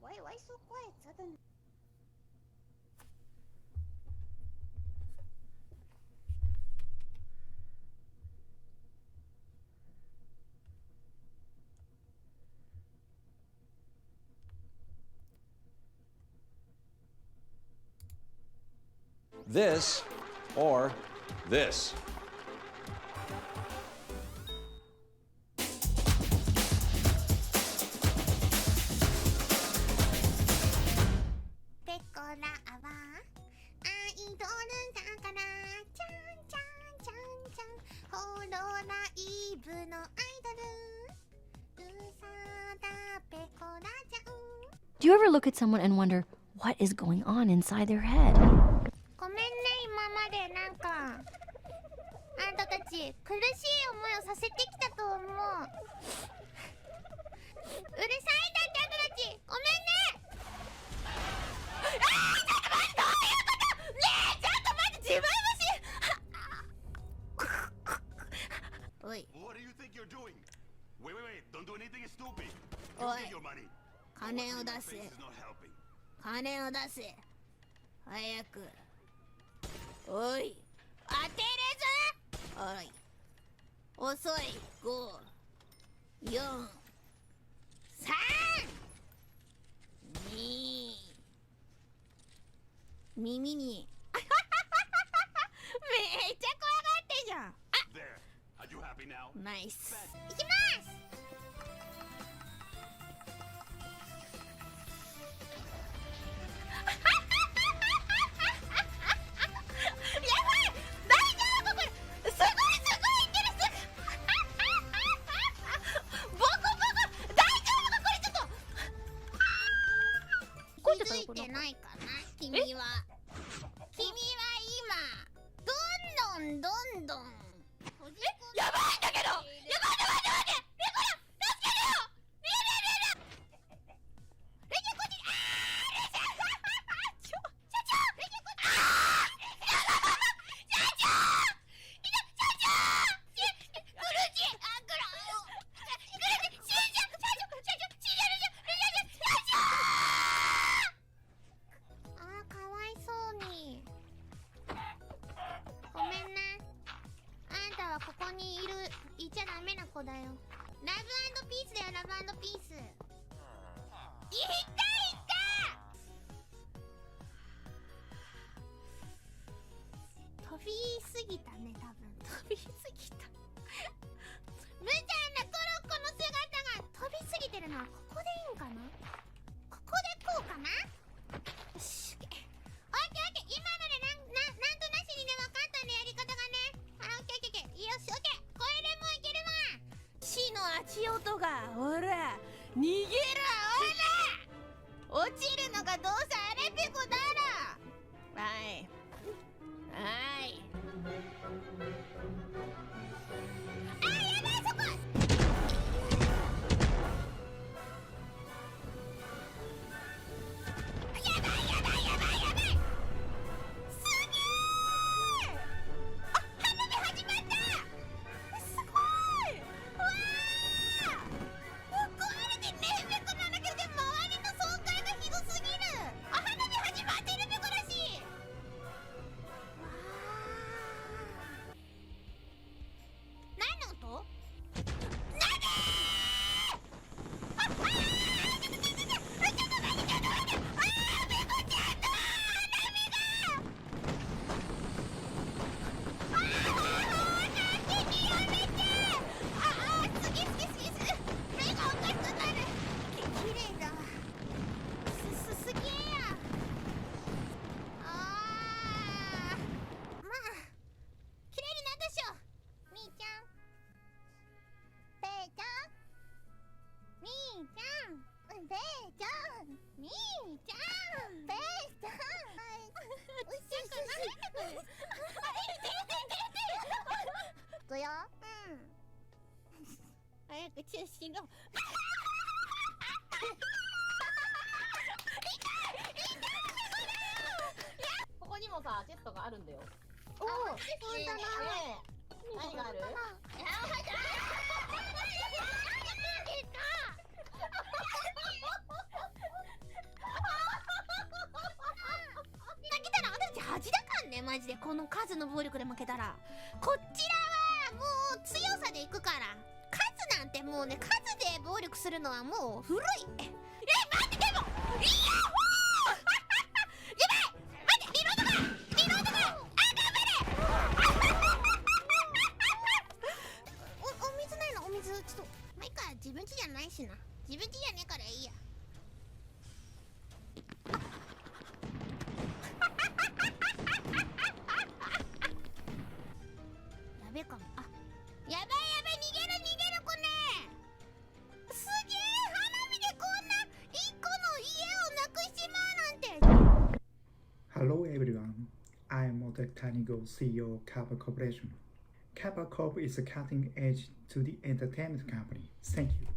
Why so quiet suddenly? This or this. Do you ever look at someone and wonder what is going on inside their head? ごめんね、今までなんかあんたたち苦しい思いをさせてきたと思う。うるさいんだってあんたたち。ごめんね。ちょっと待って、どういうこと？ねえ、ちょっと待って、自分もおい。 What do you think you're doing? Wait, don't do anything stupid. Oi. You get your money. 金を出せ。 Face is not helping. 金を出せ。早く。おい。当てるぞ。おい。遅い。5、4、3、2。耳に。めっちゃ怖がってんじゃん。あ、 There. Are you happy now? ナイス。いきます。気づいてないかな君は。君は今どんどんやばいんだけど。やばい。待ってレコラ助けてよ。レケこっちに。レケ社長レケこっちに。社長クルチ死んじゃう。社長あーかわいそうに。ごめんね。あんたはここにいちゃダメな子だよ。ラブ&ピースだよ。ラブ&ピース。いった飛びすぎたね。多分飛びすぎた。無茶なトロッコの姿が飛びすぎてるのはここでいいんかな。ここでこうかな。よし、オッケー。今のでなんとなしにね分かったね、やり方がね。オッケー。よし、オッケー。これでもいけるわ。死の足音が。ほら逃げろ。ほら落ちるのがどうせあれペコだろ。はいあ、やばいそこ。やばいすげー。あ、花火始まった。すごい。わーぶっ壊れてねんべこなんだけど、でも周りの損壊がひどすぎる。あ宇宙死のここにもさチェストがあるんだよ。おお、ほんとだ。ねえ何がある？負けたら私恥だかんね、マジで。この数の暴力で負けたらこちらはもう強さでいくから。数なんてもうね、数で暴力するのはもう古い。待って、でもいややばい、待って、リロードがお水ないの？お水ちょっとまあいいか、自分家じゃないしな。自分家じゃねえからいいや。やべえかも。あ、やばいやばい、逃げる子ね。すげえ、花火でこんな一個の家をなくしまうなんて。 Hello everyone, I am the technical CEO of Kappa Corporation. Kappa Corp is a cutting edge to the entertainment company. Thank you.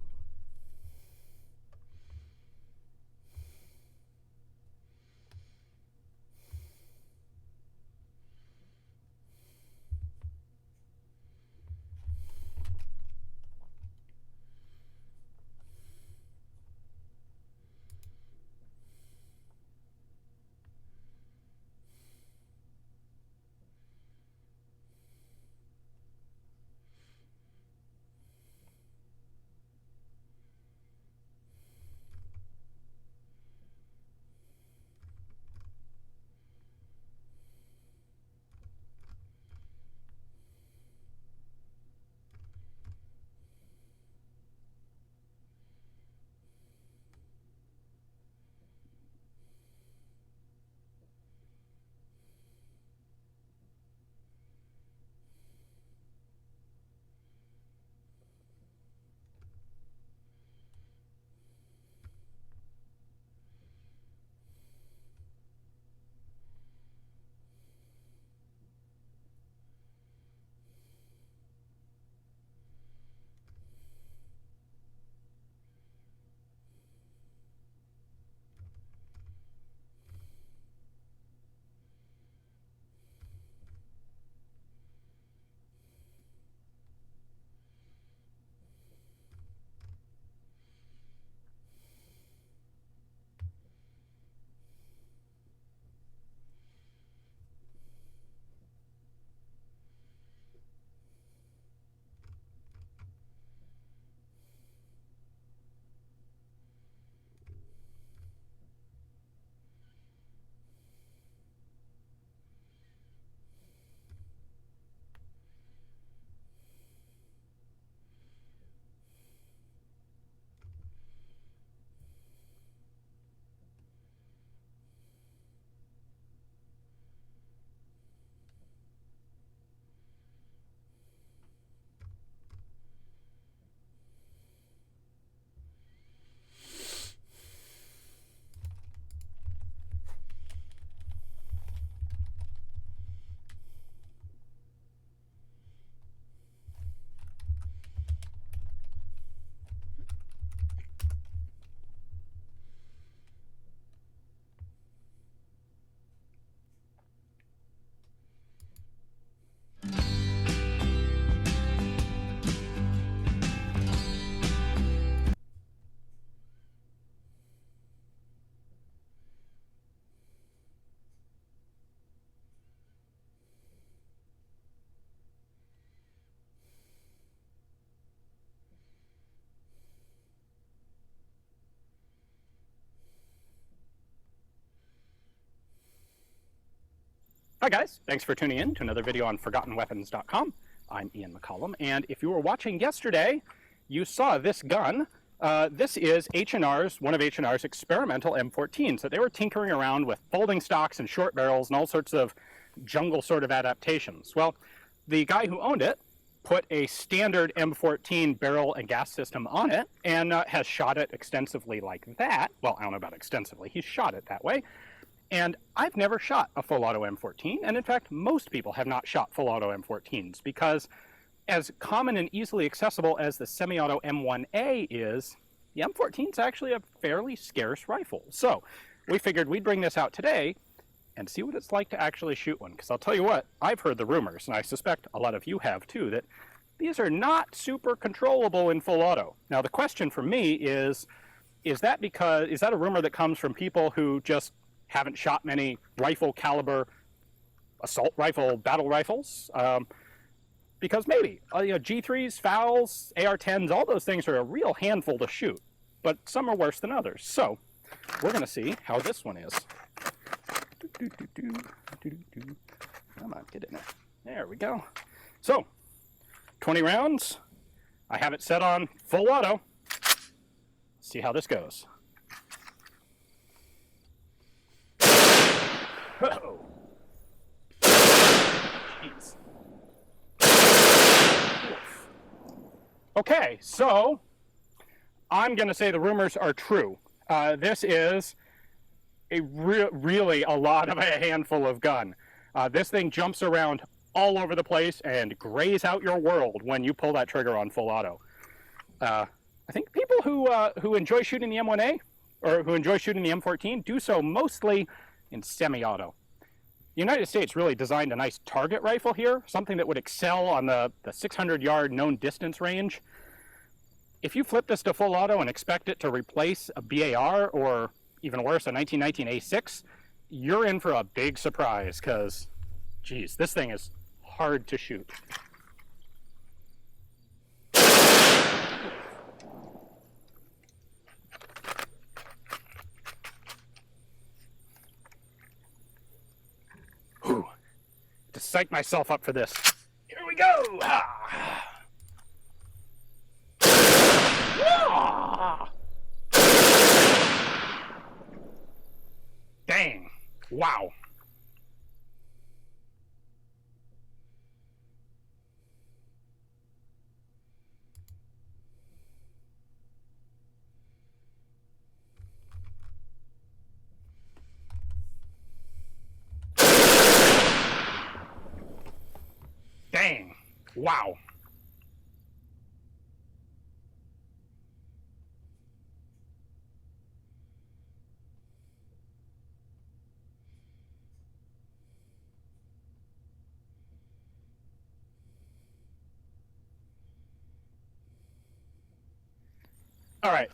Hi guys, thanks for tuning in to another video on ForgottenWeapons.com. I'm Ian McCollum, and if you were watching yesterday, you saw this gun. This is H&R's, one of H&R's experimental M14s that they were tinkering around with folding stocks and short barrels and all sorts of jungle sort of adaptations. Well, the guy who owned it put a standard M14 barrel and gas system on it and has shot it extensively like that. Well, I don't know about extensively, he's shot it that way. And I've never shot a full auto M14, and in fact, most people have not shot full auto M14s because as common and easily accessible as the semi-auto M1A is, the M14 is actually a fairly scarce rifle. So we figured we'd bring this out today and see what it's like to actually shoot one. Because I'll tell you what, I've heard the rumors, and I suspect a lot of you have too, that these are not super controllable in full auto. Now the question for me is that a rumor that comes from people who just haven't shot many rifle caliber assault rifle battle rifles? Because maybe, G3s, FALs, AR-10s, all those things are a real handful to shoot, but some are worse than others. So we're going to see how this one is. Come on, get in there. There we go. So, 20 rounds. I have it set on full auto. Let's see how this goes. Uh-oh. Jeez. Okay, so I'm going to say the rumors are true. This is really a lot of a handful of gun. This thing jumps around all over the place and grays out your world when you pull that trigger on full auto. I think people who enjoy shooting the M1A or who enjoy shooting the M14 do so mostly in semi-auto. The United States really designed a nice target rifle here, something that would excel on the 600-yard known distance range. If you flip this to full auto and expect it to replace a BAR or even worse, a 1919 A6, you're in for a big surprise because, geez, this thing is hard to shoot. Whew. To psych myself up for this. Here we go! Ah. Ah. Dang. Wow. Dang. Wow. All right,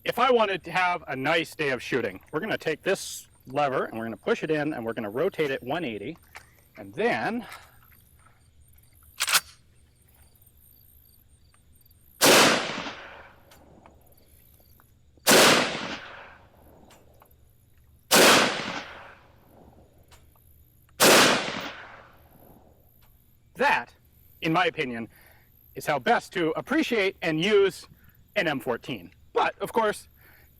if I wanted to have a nice day of shooting, we're going to take this lever and we're going to push it in and we're going to rotate it 180, and then that, in my opinion, is how best to appreciate and use an M14. But, of course,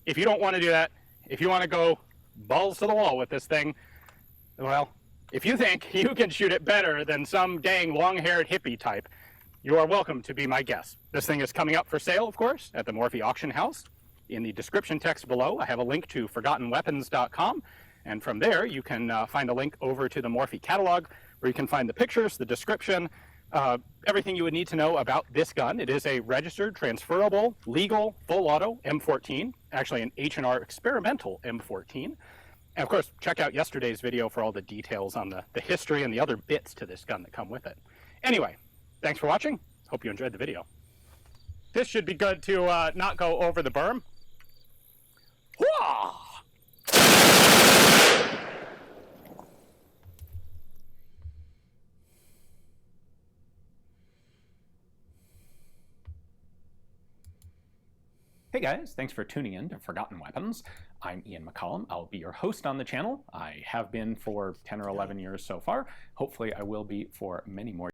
if you don't want to do that, if you want to go balls to the wall with this thing, well, if you think you can shoot it better than some dang long-haired hippie type, you are welcome to be my guest. This thing is coming up for sale, of course, at the Morphe Auction House. In the description text below, I have a link to ForgottenWeapons.com, and from there you can find a link over to the Morphe catalog, where you can find the pictures, the description, everything you would need to know about this gun. It is a registered, transferable, legal, full auto M14, actually an H&R experimental M14. And of course, check out yesterday's video for all the details on the history and the other bits to this gun that come with it. Anyway, thanks for watching. Hope you enjoyed the video. This should be good to not go over the berm. Whoa! Hey guys, thanks for tuning in to Forgotten Weapons. I'm Ian McCollum. I'll be your host on the channel. I have been for 10 or 11 years so far. Hopefully I will be for many more